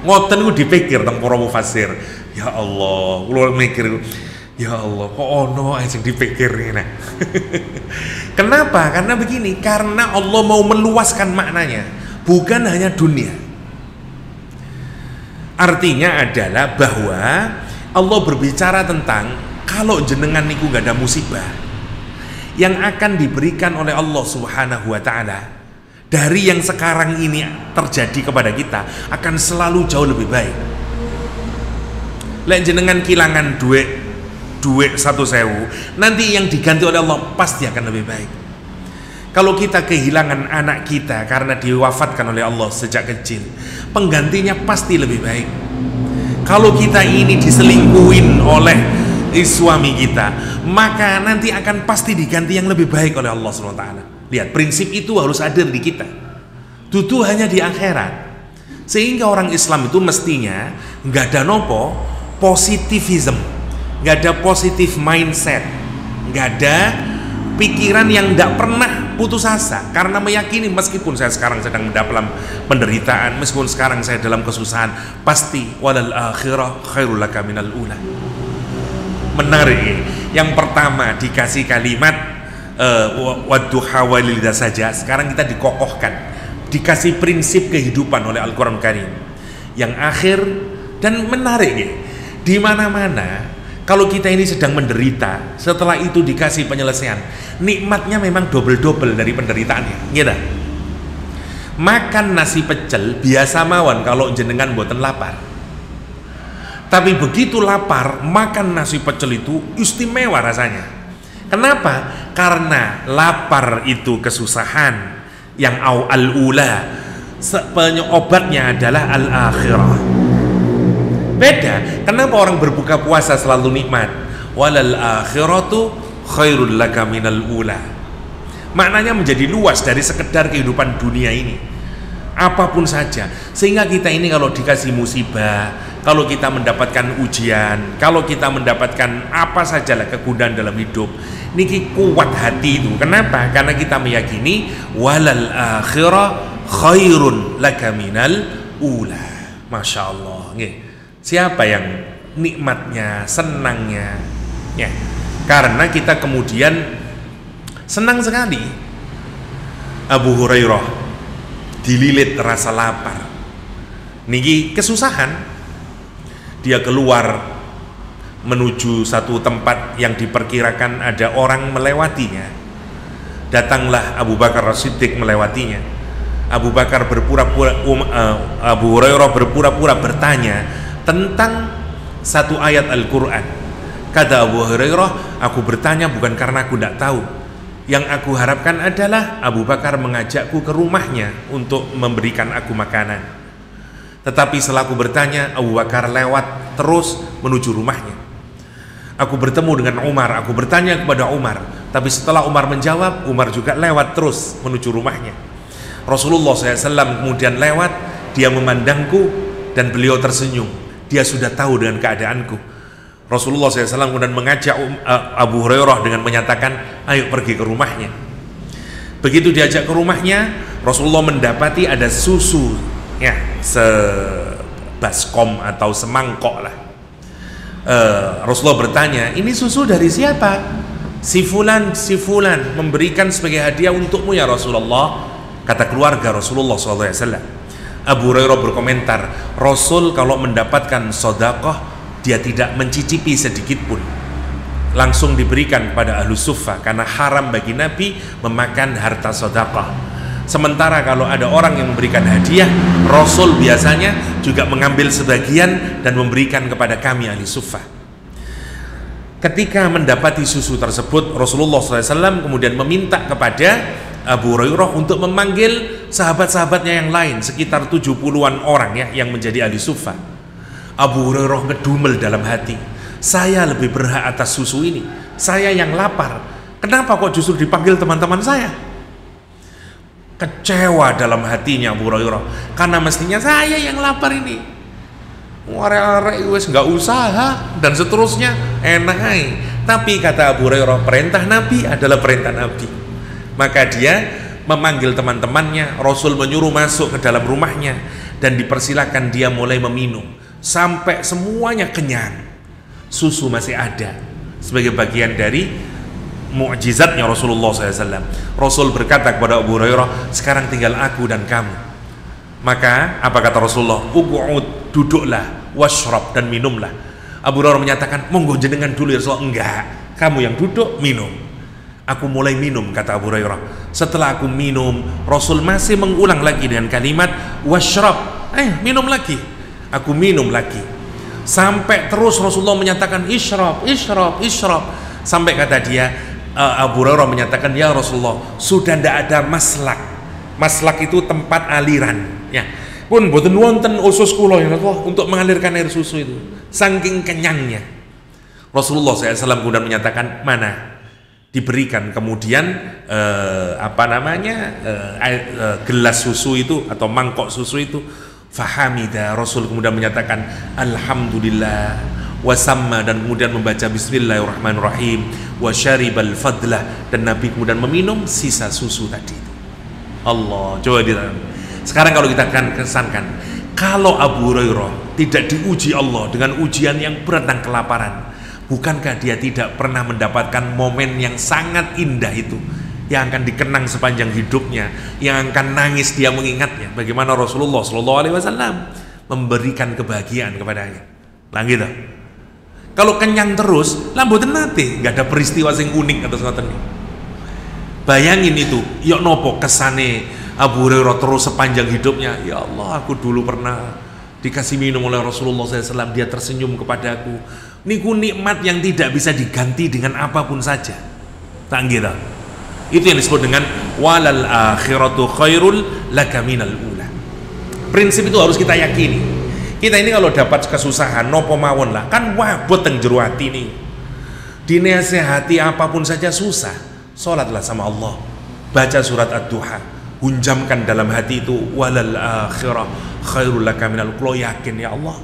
Ngoten ku dipikir teng para mufassir. Ya Allah, kula mikir, ya Allah, kok ono aja dipikir ngene. Kenapa? Karena begini, karena Allah mau meluaskan maknanya, bukan hanya dunia. Artinya adalah bahwa Allah berbicara tentang kalau jenengan niku gak ada musibah yang akan diberikan oleh Allah Subhanahu wa ta'ala dari yang sekarang ini terjadi kepada kita akan selalu jauh lebih baik. Lek jenengan kehilangan duit 1.000, nanti yang diganti oleh Allah pasti akan lebih baik. Kalau kita kehilangan anak kita karena diwafatkan oleh Allah sejak kecil, penggantinya pasti lebih baik. Kalau kita ini diselingkuhin oleh suami kita, maka nanti akan pasti diganti yang lebih baik oleh Allah SWT. Lihat, prinsip itu harus hadir di kita, dudu hanya di akhirat. Sehingga orang Islam itu mestinya nggak ada nopo positivism, nggak ada positive mindset, nggak ada pikiran yang tidak pernah putus asa, karena meyakini meskipun saya sekarang sedang dalam penderitaan, meskipun sekarang saya dalam kesusahan, pasti walal akhirah khairul laka minal ula. Menarik. Yang pertama dikasih kalimat wadduha walil idza saja, sekarang kita dikokohkan, dikasih prinsip kehidupan oleh Al-Qur'an Karim. Yang akhir, dan menarik ya, di mana-mana kalau kita ini sedang menderita, setelah itu dikasih penyelesaian, nikmatnya memang double-double dari penderitaannya, gitu. Makan nasi pecel biasa mawon kalau jenengan mboten lapar. Tapi begitu lapar, makan nasi pecel itu istimewa rasanya. Kenapa? Karena lapar itu kesusahan, yang al-ula, obatnya adalah al-akhirah. Beda. Kenapa orang berbuka puasa selalu nikmat? Walal akhiratu khairul laka minal ula. Maknanya menjadi luas dari sekedar kehidupan dunia ini, apapun saja. Sehingga kita ini kalau dikasih musibah, kalau kita mendapatkan ujian, kalau kita mendapatkan apa sajalah kegundahan dalam hidup, niki kuat hati itu. Kenapa? Karena kita meyakini walal akhirah khairun laka minal ula. Masya Allah. Siapa yang nikmatnya, senangnya, ya, karena kita kemudian senang sekali. Abu Hurairah dililit rasa lapar, niki kesusahan, dia keluar menuju satu tempat yang diperkirakan ada orang melewatinya. Datanglah Abu Bakar As-Siddiq melewatinya. Abu Bakar Abu Hurairah berpura-pura bertanya tentang satu ayat Al-Quran. Kata Abu Hurairah, aku bertanya bukan karena aku tidak tahu. Yang aku harapkan adalah Abu Bakar mengajakku ke rumahnya untuk memberikan aku makanan. Tetapi setelah aku bertanya, Abu Bakar lewat terus menuju rumahnya. Aku bertemu dengan Umar, aku bertanya kepada Umar, tapi setelah Umar menjawab, Umar juga lewat terus menuju rumahnya. Rasulullah SAW kemudian lewat, dia memandangku dan beliau tersenyum. Dia sudah tahu dengan keadaanku. Rasulullah SAW kemudian mengajak Abu Hurairah dengan menyatakan, ayo pergi ke rumahnya. Begitu diajak ke rumahnya, Rasulullah mendapati ada susu, ya, sebaskom atau semangkok lah. Rasulullah bertanya, ini susu dari siapa? Si fulan memberikan sebagai hadiah untukmu ya Rasulullah, kata keluarga Rasulullah SAW. Abu Hurairah berkomentar, Rasul kalau mendapatkan sedekah dia tidak mencicipi sedikit pun, langsung diberikan pada ahlu suffah, karena haram bagi Nabi memakan harta sedekah. Sementara kalau ada orang yang memberikan hadiah, Rasul biasanya juga mengambil sebagian dan memberikan kepada kami ahli suffah. Ketika mendapati susu tersebut, Rasulullah SAW kemudian meminta kepada Abu Hurairah untuk memanggil sahabat-sahabatnya yang lain, sekitar 70-an orang ya, yang menjadi ahli suffah. Abu Hurairah ngedumel dalam hati, saya lebih berhak atas susu ini, saya yang lapar, kenapa kok justru dipanggil teman-teman saya? Kecewa dalam hatinya Abu Hurairah, karena mestinya saya yang lapar ini. Arek-arek wis nggak usaha dan seterusnya, enak aja. Tapi kata Abu Hurairah, perintah Nabi adalah perintah Nabi. Maka dia memanggil teman-temannya. Rasul menyuruh masuk ke dalam rumahnya dan dipersilakan dia mulai meminum sampai semuanya kenyang. Susu masih ada sebagai bagian dari mukjizatnya Rasulullah SAW. Rasul berkata kepada Abu Hurairah, sekarang tinggal aku dan kamu. Maka apa kata Rasulullah? Uq'ud, duduklah, washrab, dan minumlah. Abu Hurairah menyatakan, monggo jenengan dulu ya Rasulullah. Enggak, kamu yang duduk, minum. Aku mulai minum, kata Abu Hurairah. Setelah aku minum, Rasul masih mengulang lagi dengan kalimat washrab, minum lagi. Aku minum lagi sampai terus Rasulullah menyatakan isyrab, isyrab, isyrab, sampai kata dia, Abu Hurairah menyatakan, ya Rasulullah, sudah tidak ada maslak. Maslak itu tempat aliran, ya. Pun boten wonten usus kula ya Rasulullah untuk mengalirkan air susu itu, saking kenyangnya. Rasulullah SAW kemudian menyatakan, mana? Diberikan kemudian gelas susu itu atau mangkok susu itu. Fahamida, Rasul kemudian menyatakan alhamdulillah wasamma, dan kemudian membaca bismillahirrahmanirrahim, wa syaribal fadlah, dan Nabi kemudian meminum sisa susu tadi itu. Allah, coba sekarang kalau kita akan kesankan, kalau Abu Hurairah tidak diuji Allah dengan ujian yang berat dan kelaparan, bukankah dia tidak pernah mendapatkan momen yang sangat indah itu, yang akan dikenang sepanjang hidupnya, yang akan nangis dia mengingatnya bagaimana Rasulullah SAW memberikan kebahagiaan kepadanya. Nah gitu. Kalau kenyang terus, lamboten nate, nggak ada peristiwa yang unik atau sesuatu nih. Bayangin itu, yuk nopo kesane Abu Hurairah terus sepanjang hidupnya. Ya Allah, aku dulu pernah dikasih minum oleh Rasulullah SAW, dia tersenyum kepadaku. Niku nikmat yang tidak bisa diganti dengan apapun saja. Tak gitu. Itu yang disebut dengan walal akhiratu khairul laka minal ula. Prinsip itu harus kita yakini. Kita ini kalau dapat kesusahan nopo mawon lah, kan wabot teng jero ati nih. Dinasehati apapun saja susah, salatlah sama Allah, baca surat Ad-Duha, hunjamkan dalam hati itu walal akhirah khairul laka minal ula. Yakin ya Allah,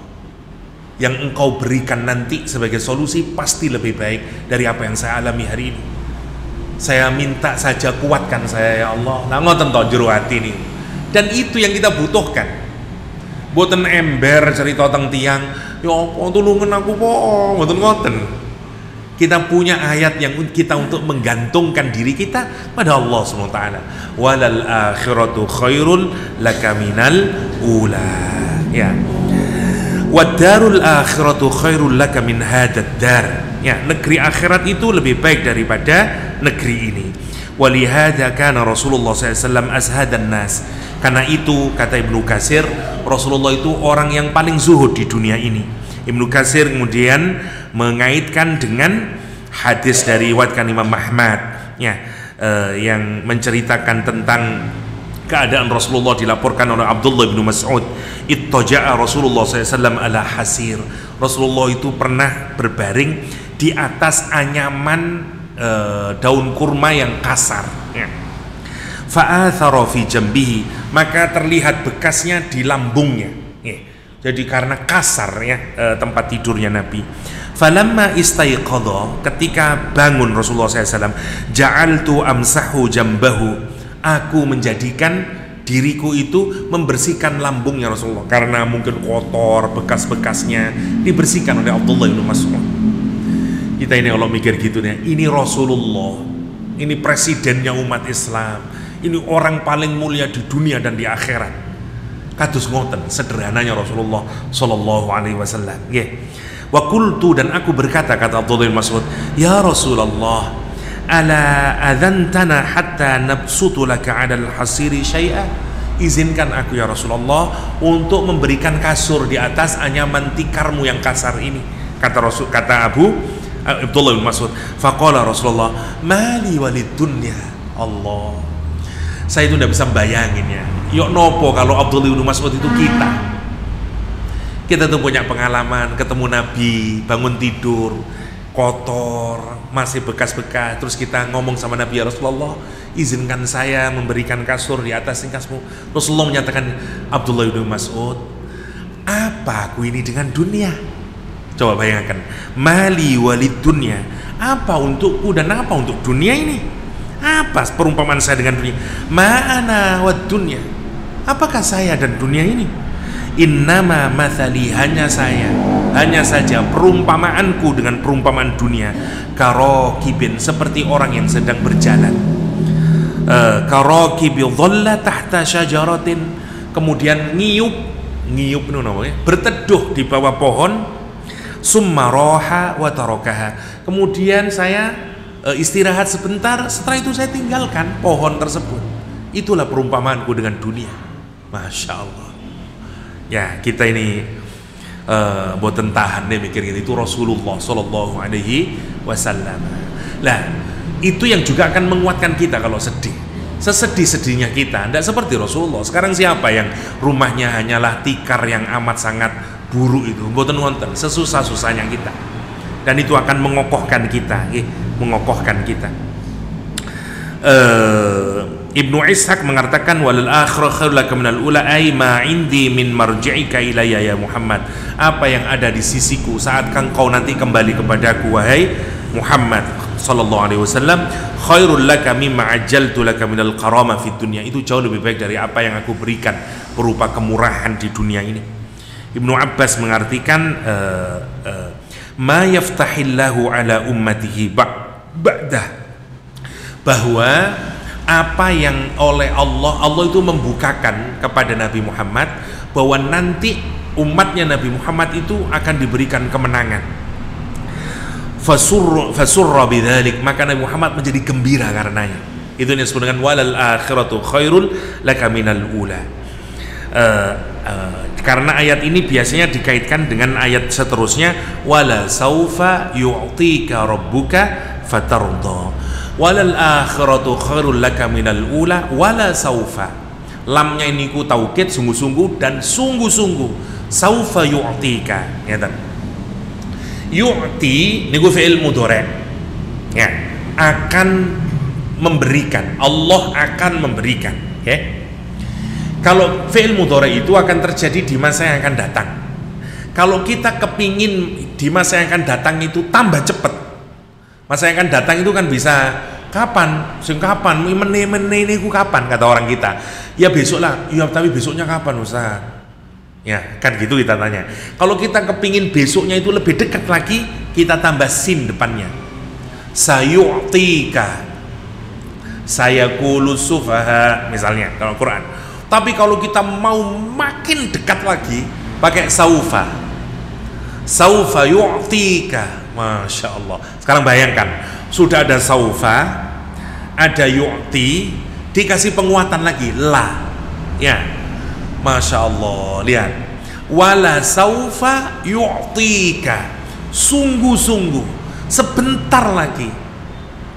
yang engkau berikan nanti sebagai solusi pasti lebih baik dari apa yang saya alami hari ini. Saya minta saja kuatkan saya ya Allah. Nah ngoten to jero ati nih. Dan itu yang kita butuhkan. Boten ember cerita tentang tiang, ya apa tulungan aku po, boten ngoten. Kita punya ayat yang kita untuk menggantungkan diri kita pada Allah SWT. Walal akhiratu khairul laka minal ula. Ya. Wadarul akhiratu khairul laka min hadad dar. Ya, negeri akhirat itu lebih baik daripada negeri ini. Walihada kana Rasulullah SAW azhadan nas. Karena itu kata Ibnu Katsir, Rasulullah itu orang yang paling zuhud di dunia ini. Ibnu Katsir kemudian mengaitkan dengan hadis dari riwayat Imam Ahmad, ya, yang menceritakan tentang keadaan Rasulullah, dilaporkan oleh Abdullah bin Mas'ud, ittaja'a Rasulullah SAW ala hasir. Rasulullah itu pernah berbaring di atas anyaman daun kurma yang kasar, ya. Fa'athara fi jambihi, maka terlihat bekasnya di lambungnya, ya. Jadi karena kasar, ya, tempat tidurnya Nabi. Falamma istaiqadha, ketika bangun Rasulullah SAW, ja'altu amsahu jambahu, aku menjadikan diriku itu membersihkan lambungnya Rasulullah, karena mungkin kotor, bekas-bekasnya dibersihkan oleh Abdullah bin Mas'ud. Kita ini kalau mikir gitu nih, ini Rasulullah, ini presidennya umat Islam, ini orang paling mulia di dunia dan di akhirat. Kados ngoten sederhananya Rasulullah sallallahu alaihi wasallam. Nggih. Wa qultu, dan aku berkata, kata Abdullah bin Mas'ud, ya Rasulullah, ala adzantana hatta nabsutu laka 'alal hasiri syai'a. Izinkan aku ya Rasulullah untuk memberikan kasur di atas anyaman tikarmu yang kasar ini. Kata Abdullah bin Mas'ud, faqala Rasulullah, mali walid dunya. Allah, saya itu tidak bisa bayangin, ya. Yuk nopo kalau Abdullah bin Mas'ud itu kita tuh punya pengalaman ketemu Nabi, bangun tidur kotor, masih bekas-bekas, terus kita ngomong sama Nabi, ya Rasulullah, izinkan saya memberikan kasur di atas tingkasmu. Rasulullah menyatakan, Abdullah bin Mas'ud, apa aku ini dengan dunia? Coba bayangkan, mali walid dunya, apa untukku dan apa untuk dunia ini? Apa perumpamaan saya dengan dunia? Ma'ana wad dunya, apakah saya dan dunia ini? Innama mathali, hanya saja perumpamaanku dengan perumpamaan dunia, karokibin, seperti orang yang sedang berjalan, karokibi dhalla tahta syajaratin, kemudian ngiyup namanya, berteduh di bawah pohon, summa roha wa tarokaha, kemudian saya istirahat sebentar, setelah itu saya tinggalkan pohon tersebut. Itulah perumpamaanku dengan dunia. Masya Allah. Ya, kita ini boten tahan nih mikir gitu. Itu Rasulullah Sallallahu Alaihi Wasallam. Lah, itu yang juga akan menguatkan kita kalau sedih. Sesedih-sedihnya kita, tidak seperti Rasulullah. Sekarang siapa yang rumahnya hanyalah tikar yang amat sangat buruk itu? Boten wonten, sesusah-susahnya kita. Dan itu akan mengokohkan kita, mengokohkan kita. Ibnu Ishaq mengatakan, walal akhirah khairul laka minal ula, ay ma indi min marji'ika ilayya ya Muhammad, apa yang ada di sisiku saat engkau nanti kembali kepadaku wahai Muhammad sallallahu alaihi wasallam, khairul laka mimma ajjaltu laka minal karama fid dunya, itu jauh lebih baik dari apa yang aku berikan berupa kemurahan di dunia ini. Ibnu Abbas mengartikan, ma yaftahillahu ala ummatihi ba'dah, bahwa apa yang oleh Allah itu membukakan kepada Nabi Muhammad, bahwa nanti umatnya Nabi Muhammad itu akan diberikan kemenangan. Fasurra bidzalik, maka Nabi Muhammad menjadi gembira karenanya. Itu yang disebut dengan walal akhiratu khairul laka minal ula. Karena ayat ini biasanya dikaitkan dengan ayat seterusnya, wala saufa yu'tika rabbuka fatardha, walal akhiratu khairul laka minal ula wala saufa. Lamnya ini ku taukid, sungguh-sungguh dan sungguh-sungguh, saufa yu'tika, ngeten. Yu'ti niku fi'il mudhari', ya, akan memberikan, Allah akan memberikan, ya. Kalau fi'il mudhari' itu akan terjadi di masa yang akan datang. Kalau kita kepingin di masa yang akan datang itu tambah cepat, masa yang akan datang itu kan bisa kapan, sing kapan, mene niku kapan, kata orang kita. Ya besok lah, ya tapi besoknya kapan Ustaz? Ya kan gitu kita tanya. Kalau kita kepingin besoknya itu lebih dekat lagi, kita tambah sin depannya. Sayu'tika, sayaqulu sufaha misalnya kalau Quran. Tapi kalau kita mau makin dekat lagi, pakai saufa. saufa yu'tika. Masya Allah. Sekarang bayangkan, sudah ada saufa, ada yu'ti, dikasih penguatan lagi la, ya. Masya Allah. Lihat, wala saufa yu'tika, sungguh-sungguh sebentar lagi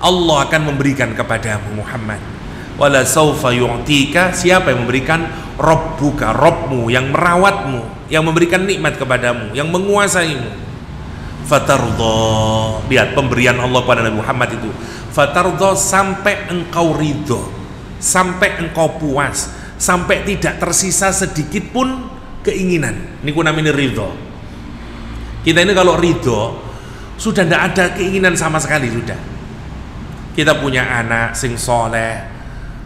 Allah akan memberikan kepadamu Muhammad. Wala saufa yu'tika, siapa yang memberikan? Rabbuka, Rabbmu yang merawatmu, yang memberikan nikmat kepadamu, yang menguasaimu. Fatardha, lihat pemberian Allah kepada Nabi Muhammad itu. Fatardha, sampai engkau ridho, sampai engkau puas, sampai tidak tersisa sedikit pun keinginan. Ini ku namanya ridho. Kita ini kalau ridho sudah tidak ada keinginan sama sekali sudah. Kita punya anak sing soleh,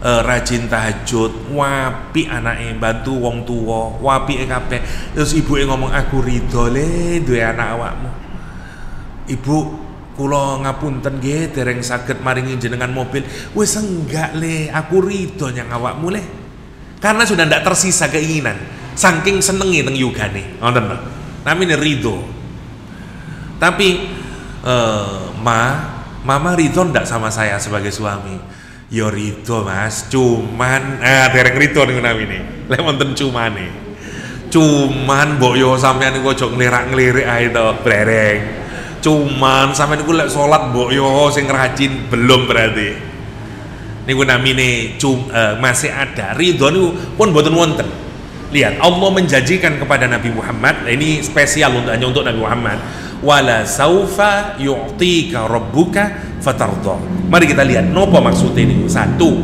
rajin tahajud, wapi anaknya, bantu wong tua, wapi kabeh. Terus ibu ngomong, aku ridho le duwe anak awakmu. Ibu, kula ngapunten nggih dereng saged maringi jenengan mobil. Wis enggak le, aku ridho nyang awakmu le. Karena sudah ndak tersisa keinginan, saking senengi teng yugane. Ngoten lho. Namine ridho. Tapi Mama ridho ndak sama saya sebagai suami? Yo ridho mas, cuman dereng ridho nih namine. Lek wonten cumane. Cuman mbok yo sampean niku aja ngelirak-ngelirik ae to, brereng. Cuman sampean niku lek salat mbok yo sing rajin, belum berarti. Niku namine masih ada. Ridho niku pun mboten wonten. Lihat, Allah menjanjikan kepada Nabi Muhammad, ini spesial hanya untuk Nabi Muhammad. Wala saufa yu'tika rabbuka fatardha. Mari kita lihat nopo maksudnya ini. Satu,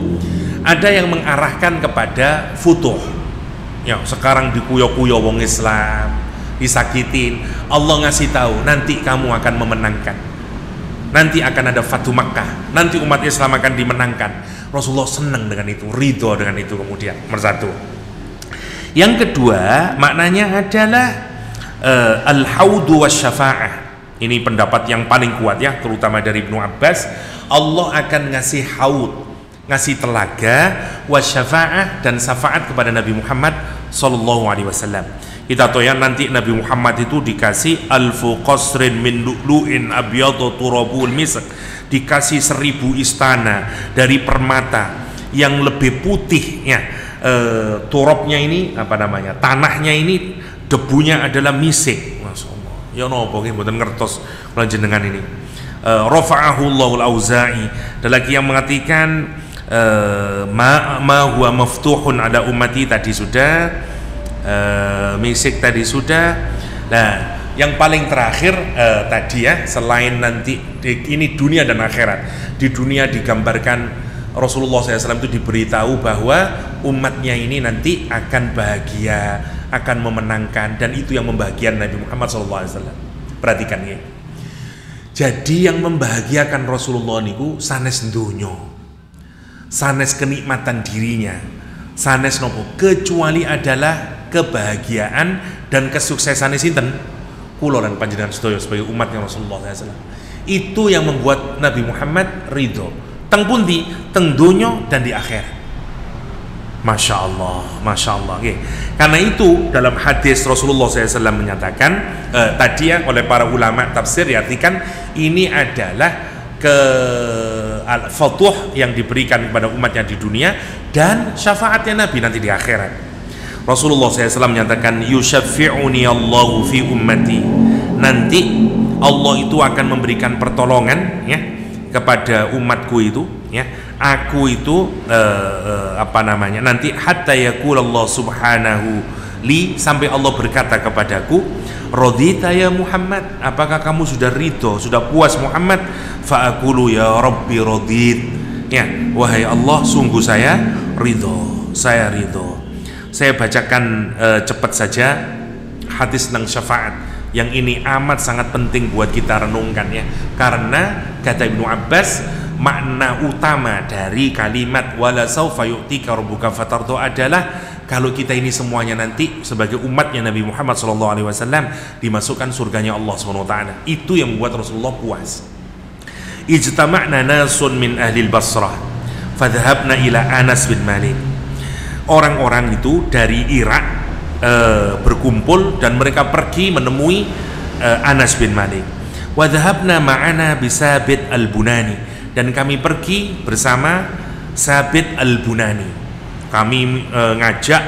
ada yang mengarahkan kepada futuh. Ya, sekarang dikuyo-kuyo wong Islam, disakitin. Allah ngasih tahu nanti kamu akan memenangkan. Nanti akan ada Fatu Makkah. Nanti umat Islam akan dimenangkan. Rasulullah senang dengan itu, ridho dengan itu. Kemudian nomor satu. Yang kedua, maknanya adalah al-haudu wasyafa'ah. Ini pendapat yang paling kuat ya, terutama dari Ibnu Abbas. Allah akan ngasih haud, ngasih telaga, wasyafa'ah, dan syafaat kepada Nabi Muhammad sallallahu alaihi wasallam. Kita tahu ya, nanti Nabi Muhammad itu dikasih alfu qasrin min lu'lu'in abyadu turabul misk, dikasih 1000 istana dari permata yang lebih putih ya. Turabnya ini apa namanya? Tanahnya ini debunya adalah misik. Masya Allah. Ya nopo nggih mboten ngertos kula jenengan ini. Rafa'ahu Allahul Auza'i. Dan lagi yang mengatakan ma huwa maftuhun ada ummati tadi sudah, misik tadi sudah. Nah, yang paling terakhir tadi ya, selain nanti ini dunia dan akhirat. Di dunia digambarkan Rasulullah SAW itu diberitahu bahwa umatnya ini nanti akan bahagia, akan memenangkan, dan itu yang membahagiakan Nabi Muhammad SAW. Perhatikan ya. Jadi yang membahagiakan Rasulullah niku sanes dunyo, sanes kenikmatan dirinya, sanes nopo, kecuali adalah kebahagiaan dan kesuksesan sinten kula lan panjenengan sedaya sebagai umatnya Rasulullah SAW. Itu yang membuat Nabi Muhammad ridho. Teng pundi, teng dunyo dan di akhirat. Masya Allah, Masya Allah. Okay. Karena itu dalam hadis Rasulullah SAW menyatakan tadi ya, oleh para ulama tafsir diartikan ini adalah al-futuh yang diberikan kepada umatnya di dunia dan syafaatnya Nabi nanti di akhirat. Rasulullah SAW menyatakan yusyafi'uni Allahu fi ummati. Nanti Allah itu akan memberikan pertolongan ya kepada umatku itu ya. Aku itu apa namanya, nanti hatta yaqulullah subhanahu li, sampai Allah berkata kepadaku, radita ya Muhammad, apakah kamu sudah ridho, sudah puas Muhammad? Fa aqulu ya rabbi radit, ya wahai Allah sungguh saya ridho, saya ridho. Saya bacakan cepat saja hadis tentang syafaat yang ini amat sangat penting buat kita renungkan ya, karena kata Ibnu Abbas makna utama dari kalimat wala saufa yu'tika rabbuka fatardo adalah kalau kita ini semuanya nanti sebagai umatnya Nabi Muhammad SAW dimasukkan surganya Allah SWT. Itu yang membuat Rasulullah puas. Ijtama'na nasun min ahlil Basrah fadhahabna ila Anas bin Malik. Orang-orang itu dari Irak berkumpul dan mereka pergi menemui Anas bin Malik. Wa dhahabna ma'ana bi Sabit al-Bunani, dan kami pergi bersama Sabit al-Bunani. Kami ngajak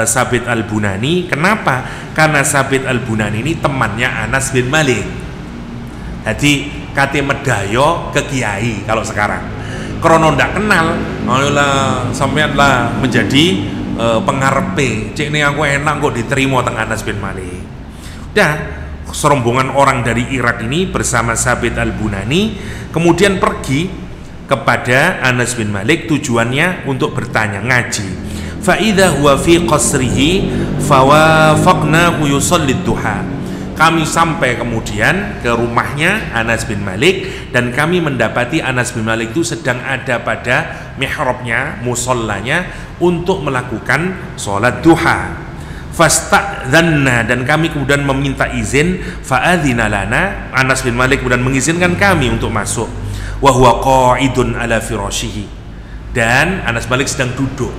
Sabit al-Bunani. Kenapa? Karena Sabit al-Bunani ini temannya Anas bin Malik. Jadi kate medayo ke kiai kalau sekarang. Krono ndak kenal, ayolah sampean lah menjadi pengarepe. Cek ini aku enak kok diterima teng Anas bin Malik. Dah serombongan orang dari Irak ini bersama Sabit al-Bunani kemudian pergi kepada Anas bin Malik, tujuannya untuk bertanya, ngaji. Fa idza huwa fi qasrihi fawafaqnahu yusalli duha. Kami sampai kemudian ke rumahnya Anas bin Malik, dan kami mendapati Anas bin Malik itu sedang ada pada mihrabnya, musallanya, untuk melakukan sholat duha. Fasta'dhanna, dan kami kemudian meminta izin. Fa'adhina lana, Anas bin Malik kemudian mengizinkan kami untuk masuk. Wa huwa qa'idun ala firashihi, dan Anas bin Malik sedang duduk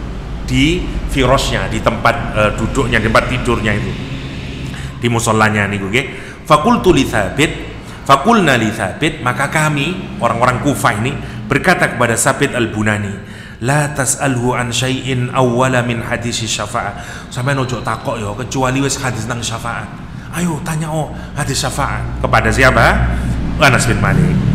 di firasnya, di tempat duduknya, di tempat tidurnya itu, di musallanya niku nggih. Faqultu li Tsabit, faqulna li Tsabit, maka kami orang-orang Kufah ini berkata kepada Sabit al-Bunani, la tas'alhu an syai'in awwala min hadis syafa'ah. Sampai ojo takok yo kecuali wis hadis tentang syafaat. Ayo tanya hadis syafaat. Kepada siapa? Anas bin Malik.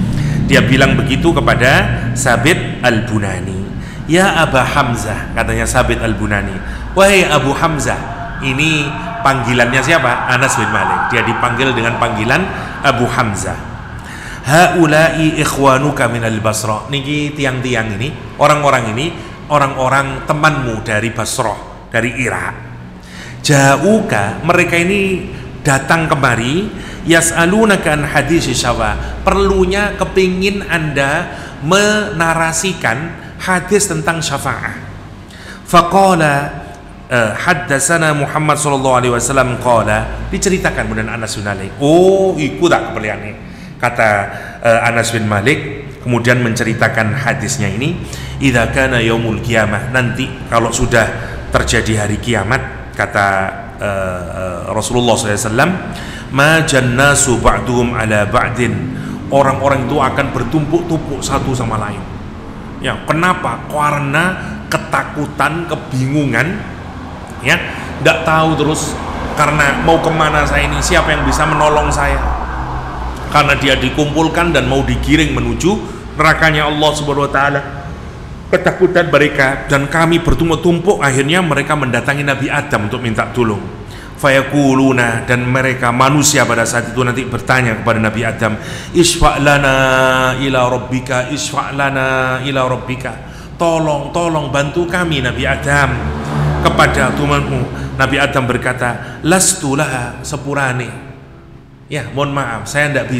Dia bilang begitu kepada Sabit al-Bunani. Ya Aba Hamzah, katanya Sabit al-Bunani, wahai Abu Hamzah. Ini panggilannya siapa? Anas bin Malik. Dia dipanggil dengan panggilan Abu Hamzah. Haula'i ikhwanuka minal Basrah. Niki tiang-tiang ini, orang-orang ini, orang-orang temanmu dari Basrah, dari Irak. Ja'uka, mereka ini datang kemari, yas'alunaka an hadis syafa. Perlunya kepingin Anda menarasikan hadis tentang syafaat. Faqala haddatsana Muhammad sallallahu alaihi wasallam qala, diceritakan kemudian Anas bin Malik. Oh, iku tak kepeliane, kata Anas bin Malik, kemudian menceritakan hadisnya ini. Idza kana yaumul qiyamah, nanti kalau sudah terjadi hari kiamat, kata Rasulullah SAW, ma jannasu ba'duhum ala ba'din, orang-orang itu akan bertumpuk-tumpuk satu sama lain. Ya, kenapa? Karena ketakutan, kebingungan, ya, tidak tahu terus karena mau kemana saya ini, siapa yang bisa menolong saya, karena dia dikumpulkan dan mau digiring menuju nerakanya Allah Subhanahu wa taala. Ketakutan mereka, dan kami bertumpuk-tumpuk, akhirnya mereka mendatangi Nabi Adam untuk minta tolong. Fayaquluna, dan mereka manusia pada saat itu nanti bertanya kepada Nabi Adam, isfa' lana ila rabbika, isfa' lana ila rabbika, tolong bantu kami Nabi Adam kepada Tuhanmu. Nabi Adam berkata, lastu laha, sepurane, ya mohon maaf, saya tidak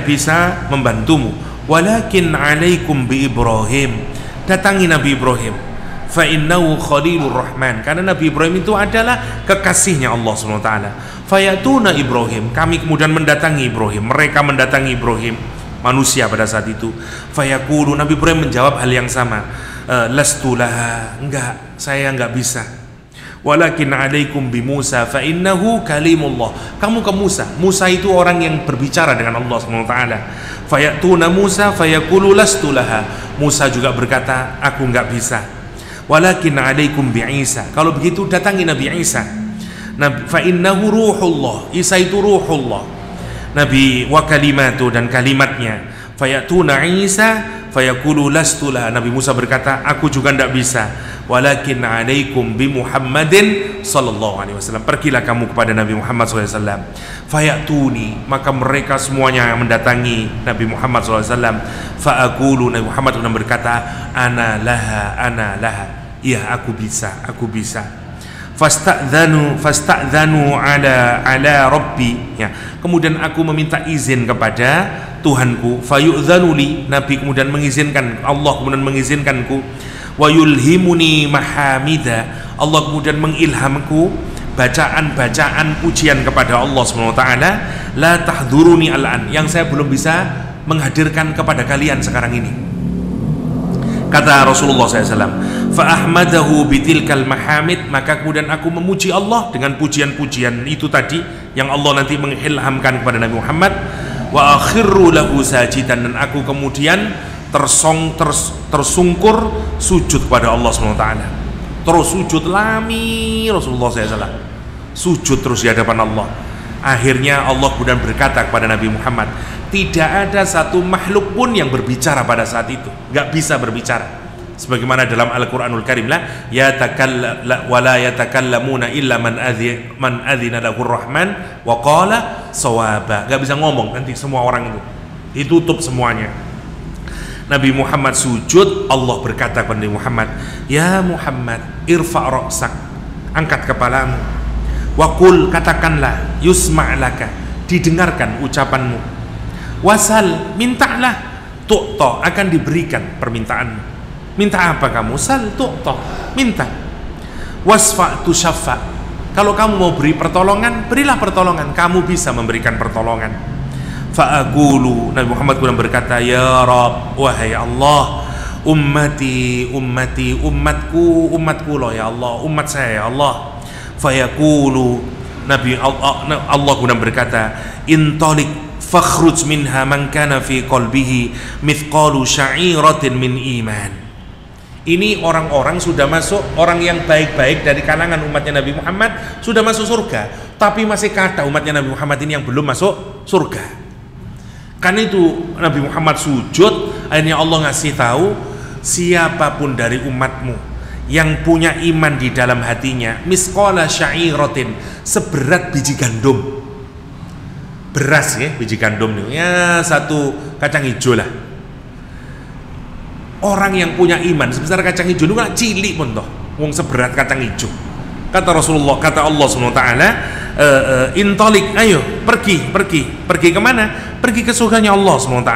bisa membantumu. Walakin alaikum bi Ibrahim, datangi Nabi Ibrahim. Fa innahu khalilur rahman, karena Nabi Ibrahim itu adalah kekasihnya Allah Subhanahu wa taala. Fayatuna Ibrahim, kami kemudian mendatangi Ibrahim, mereka mendatangi Ibrahim, manusia pada saat itu. Fayaqulu, Nabi Ibrahim menjawab hal yang sama, lastu laha, enggak, saya enggak bisa. Walakin alaikum bi Musa fa innahu kalimullah, kamu ke Musa. Musa itu orang yang berbicara dengan Allah Subhanahu wa taala. Fayatuna Musa fayaqulu lastu laha, Musa juga berkata, aku enggak bisa. Walakin alaikum bi Isa, kalau begitu datangi Nabi Isa. Fa innahu ruhullah, Isa itu ruhullah, Nabi wa kalimatu, dan kalimatnya. Fayatuna Isa fayaqulu lastu laha, Nabi Musa berkata, aku juga tidak bisa. Walakin alaikum bi Muhammadin sallallahu alaihi wasallam, pergilah kamu kepada Nabi Muhammad sallallahu alaihi wasallam. Fayatuni, maka mereka semuanya mendatangi Nabi Muhammad sallallahu alaihi wasallam. Faaqulu, Nabi Muhammad berkata, ana laha, iya aku bisa. Fasta'dzanu ala rabbi, ya, kemudian aku meminta izin kepada Tuhanku. Fayu'dzanu li, Nabi kemudian mengizinkan, Allah kemudian mengizinkanku. Wa yulhimuni mahamida, Allah kemudian mengilhamku bacaan-bacaan pujian kepada Allah Subhanahu wa taala. La tahduruni al'an, yang saya belum bisa menghadirkan kepada kalian sekarang ini, kata Rasulullah SAW. Fa ahmadahu bitilkal mahamid, maka kemudian aku memuji Allah dengan pujian-pujian itu tadi, yang Allah nanti mengilhamkan kepada Nabi Muhammad. Wa akhirru lahu sajidan, dan aku kemudian tersungkur sujud kepada Allah SWT. Terus sujud lami Rasulullah SAW, sujud terus di hadapan Allah. Akhirnya Allah kemudian berkata kepada Nabi Muhammad, tidak ada satu makhluk pun yang berbicara pada saat itu, nggak bisa berbicara. Sebagaimana dalam Al-Quranul Karim, la yatakallamuna illa man adzina lahu rahman wa qala sawaba. Nggak bisa ngomong nanti semua orang itu, ditutup semuanya. Nabi Muhammad sujud, Allah berkata kepada Nabi Muhammad, ya Muhammad, irfa' ra'sak, angkat kepalamu, waqul, katakanlah, yusma' laka, didengarkan ucapanmu, wasal, mintalah, tu'ta, akan diberikan permintaanmu. Minta apa kamu? Sal tu'ta, minta. Wasfa' tusyaffa, kalau kamu mau beri pertolongan, berilah pertolongan, kamu bisa memberikan pertolongan. Fa'aqulu, Nabi Muhammad kemudian berkata, ya Rabb, wahai Allah, ummati, umatku loh ya Allah, umat saya ya Allah. Fayaqulu, Allah kemudian berkata, intalik fakhruj minha man kana fi qalbihi mithqalu sya'iratin min iman. Ini orang-orang sudah masuk, orang yang baik-baik dari kalangan umatnya Nabi Muhammad sudah masuk surga, tapi masih kata umatnya Nabi Muhammad ini yang belum masuk surga. Karena itu Nabi Muhammad sujud, akhirnya Allah ngasih tahu, siapapun dari umatmu yang punya iman di dalam hatinya, misqala sya'iratin, seberat biji gandum, beras ya, biji gandum nih, ya satu kacang hijau lah. Orang yang punya iman sebesar kacang hijau itu kan cilik pun toh, wong seberat kacang hijau. Kata Rasulullah, kata Allah SWT, intalik, ayo pergi kemana? Pergi ke surganya Allah SWT.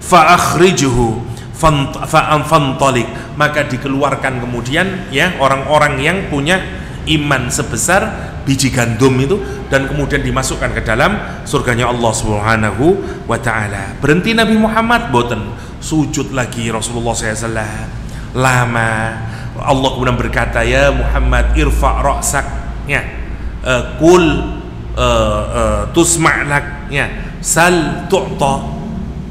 Fa akhrijuhu fantalik, maka dikeluarkan kemudian ya orang-orang yang punya iman sebesar biji gandum itu, dan kemudian dimasukkan ke dalam surganya Allah Subhanahu wa ta'ala. Berhenti Nabi Muhammad, boten, sujud lagi Rasulullah SAW lama. Allah kemudian berkata, ya Muhammad, irfa' ra'sak, ya, kul tusma'lak, ya, sal tu'ta.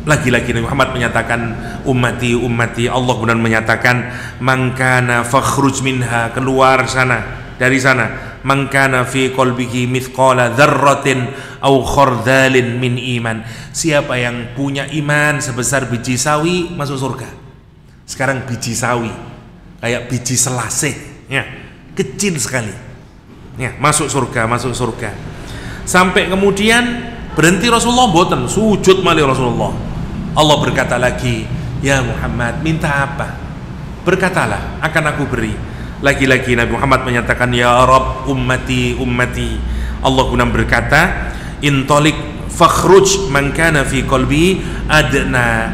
Lagi-lagi Nabi Muhammad menyatakan ummati. Allah kemudian menyatakan, man kana fakhruj minha, keluar sana, dari sana, man kana fi qalbihi mithqala dzarratin aw khardalin min iman. Siapa yang punya iman sebesar biji sawi masuk surga. Sekarang biji sawi kayak biji selasih ya, kecil sekali ya, masuk surga. Sampai kemudian berhenti Rasulullah, boten, sujud malih Rasulullah. Allah berkata lagi, ya Muhammad, minta apa? Berkatalah, akan aku beri. Lagi-lagi Nabi Muhammad menyatakan, ya Rabb, ummati. Allah kemudian berkata, intalik fakhruj man kana fi qalbi adna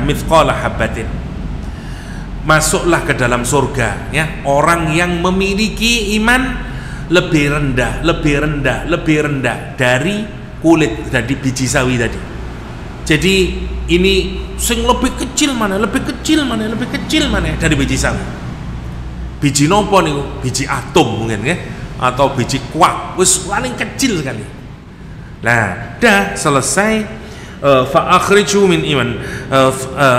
mithqala habatin. Masuklah ke dalam surga ya, orang yang memiliki iman lebih rendah dari kulit, dari biji sawi tadi. Jadi ini sing lebih kecil mana dari biji sawi. Biji nopo niku? Biji atom mungkin ya, atau biji kuak, wis paling kecil sekali. Nah, dah selesai. Fa akhriju min iman,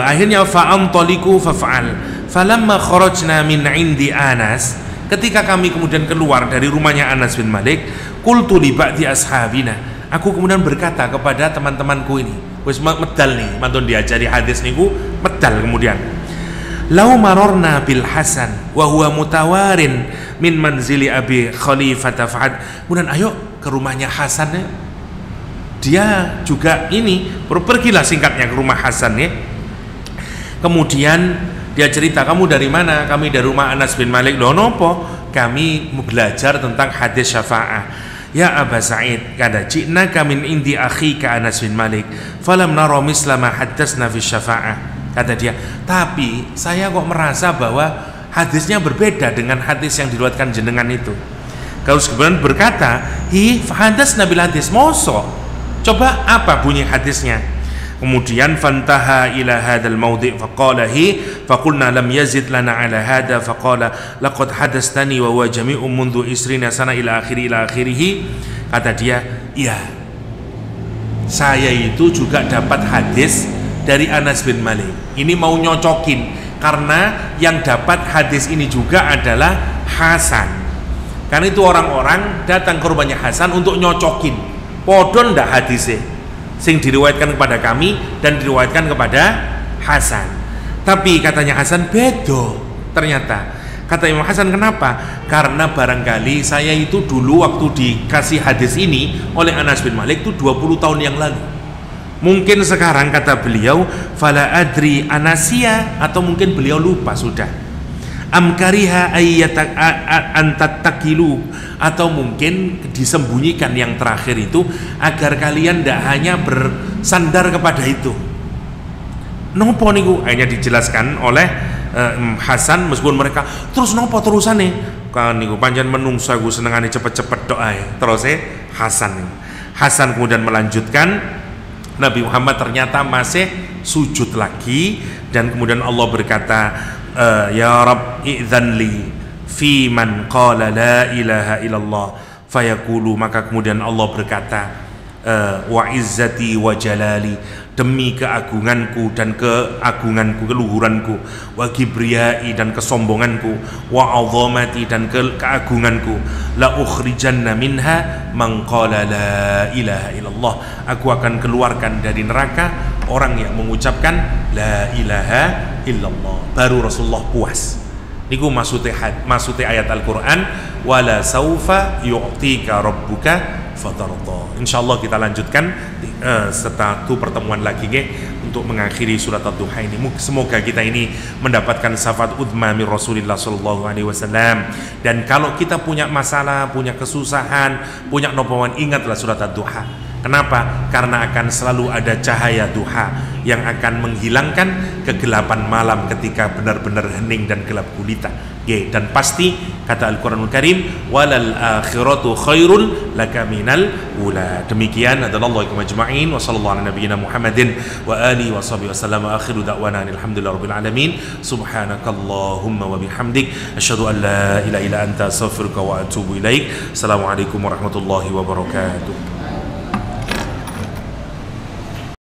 akhirnya fa antaliku fa fa'al. Falamma kharajna min indi Anas, ketika kami kemudian keluar dari rumahnya Anas bin Malik, qultu li ba'di ashabina, aku kemudian berkata kepada teman-temanku ini, wis medal nih, mantun diajari hadis niku, medal kemudian. Lau marorna bil Hasan wa huwa mutawarin min manzili Abi Khalifah fa'ad. Kemudian ayo ke rumahnya Hasan ya. Dia juga ini, pergilah singkatnya ke rumah Hasan ya. Kemudian dia cerita, kamu dari mana? Kami dari rumah Anas bin Malik. Loh nopo? Kami belajar tentang hadis syafa'ah. Ya Aba Sa'id, kada ji'naka min indi akhika Anas bin Malik falam nara misla ma haddatsna fi syafa'ah. Kata dia, tapi saya kok merasa bahwa hadisnya berbeda dengan hadis yang diriwayatkan jenengan itu. Kalau kemudian berkata, hi hadas nabil hadis, moso. Coba apa bunyi hadisnya? Kemudian fantaha ila hadzal maudhi' faqala hi faqulna lam yazid lana ala hadha faqala laqad hadastani wa huwa jami'un mundu isrina sana ila akhirih. Kata dia, iya, saya itu juga dapat hadis dari Anas bin Malik. Ini mau nyocokin karena yang dapat hadis ini juga adalah Hasan. Karena itu orang-orang datang ke rumahnya Hasan untuk nyocokin podon ndak hadisnya sing diriwayatkan kepada kami dan diriwayatkan kepada Hasan. Tapi katanya Hasan bedo ternyata. Kata Imam Hasan, kenapa? Karena barangkali saya itu dulu waktu dikasih hadis ini oleh Anas bin Malik itu 20 tahun yang lalu. Mungkin sekarang, kata beliau, fala adri anasia, atau mungkin beliau lupa sudah. Amkariha antattakilu, atau mungkin disembunyikan yang terakhir itu agar kalian tidak hanya bersandar kepada itu. Nopo niku hanya dijelaskan oleh Hasan, meskipun mereka terus nopo terusane kan niku panjang menungsa gue senengane cepet-cepet doa terus Hasan kemudian melanjutkan, Nabi Muhammad ternyata masih sujud lagi dan kemudian Allah berkata, ya Rabb i'dzanli fi man qala la ilaha illallah fayaqulu, maka kemudian Allah berkata, wa izzati wa jalali, demi keagunganku dan keagunganku, keluhuranku, wa kibriyai dan kesombonganku, wa azamati dan keagunganku, la ukhrijanna minha man qala la ilaha illallah, aku akan keluarkan dari neraka orang yang mengucapkan la ilaha illallah. Baru Rasulullah puas. Niku maksudnya ayat Al-Quran, wala saufa yu'tika rabbuka fatarda. Insyaallah kita lanjutkan setelah pertemuan lagi untuk mengakhiri surat Ad-Duha ini. Semoga kita ini mendapatkan syafaat uzma min Rasulillah sallallahu alaihi wasallam. Dan kalau kita punya masalah, punya kesusahan, punya nopawan, ingatlah surat Ad-Duha. Kenapa? Karena akan selalu ada cahaya duha yang akan menghilangkan kegelapan malam ketika benar-benar hening dan gelap gulita. Dan pasti kata Al-Quranul Karim, walal akhiratu khairul laka minal ula. Demikian adalah Allah majma'in wa sallallahu ala nabiyyina Muhammadin wa alihi wa sahbihi wasallam. Akhiru da'wana alhamdulillahi rabbil alamin. Subhanakallahumma wa bihamdik asyhadu an la ilaha illa anta astaghfiruka wa atubu ilaik. Assalamualaikum warahmatullahi wabarakatuh.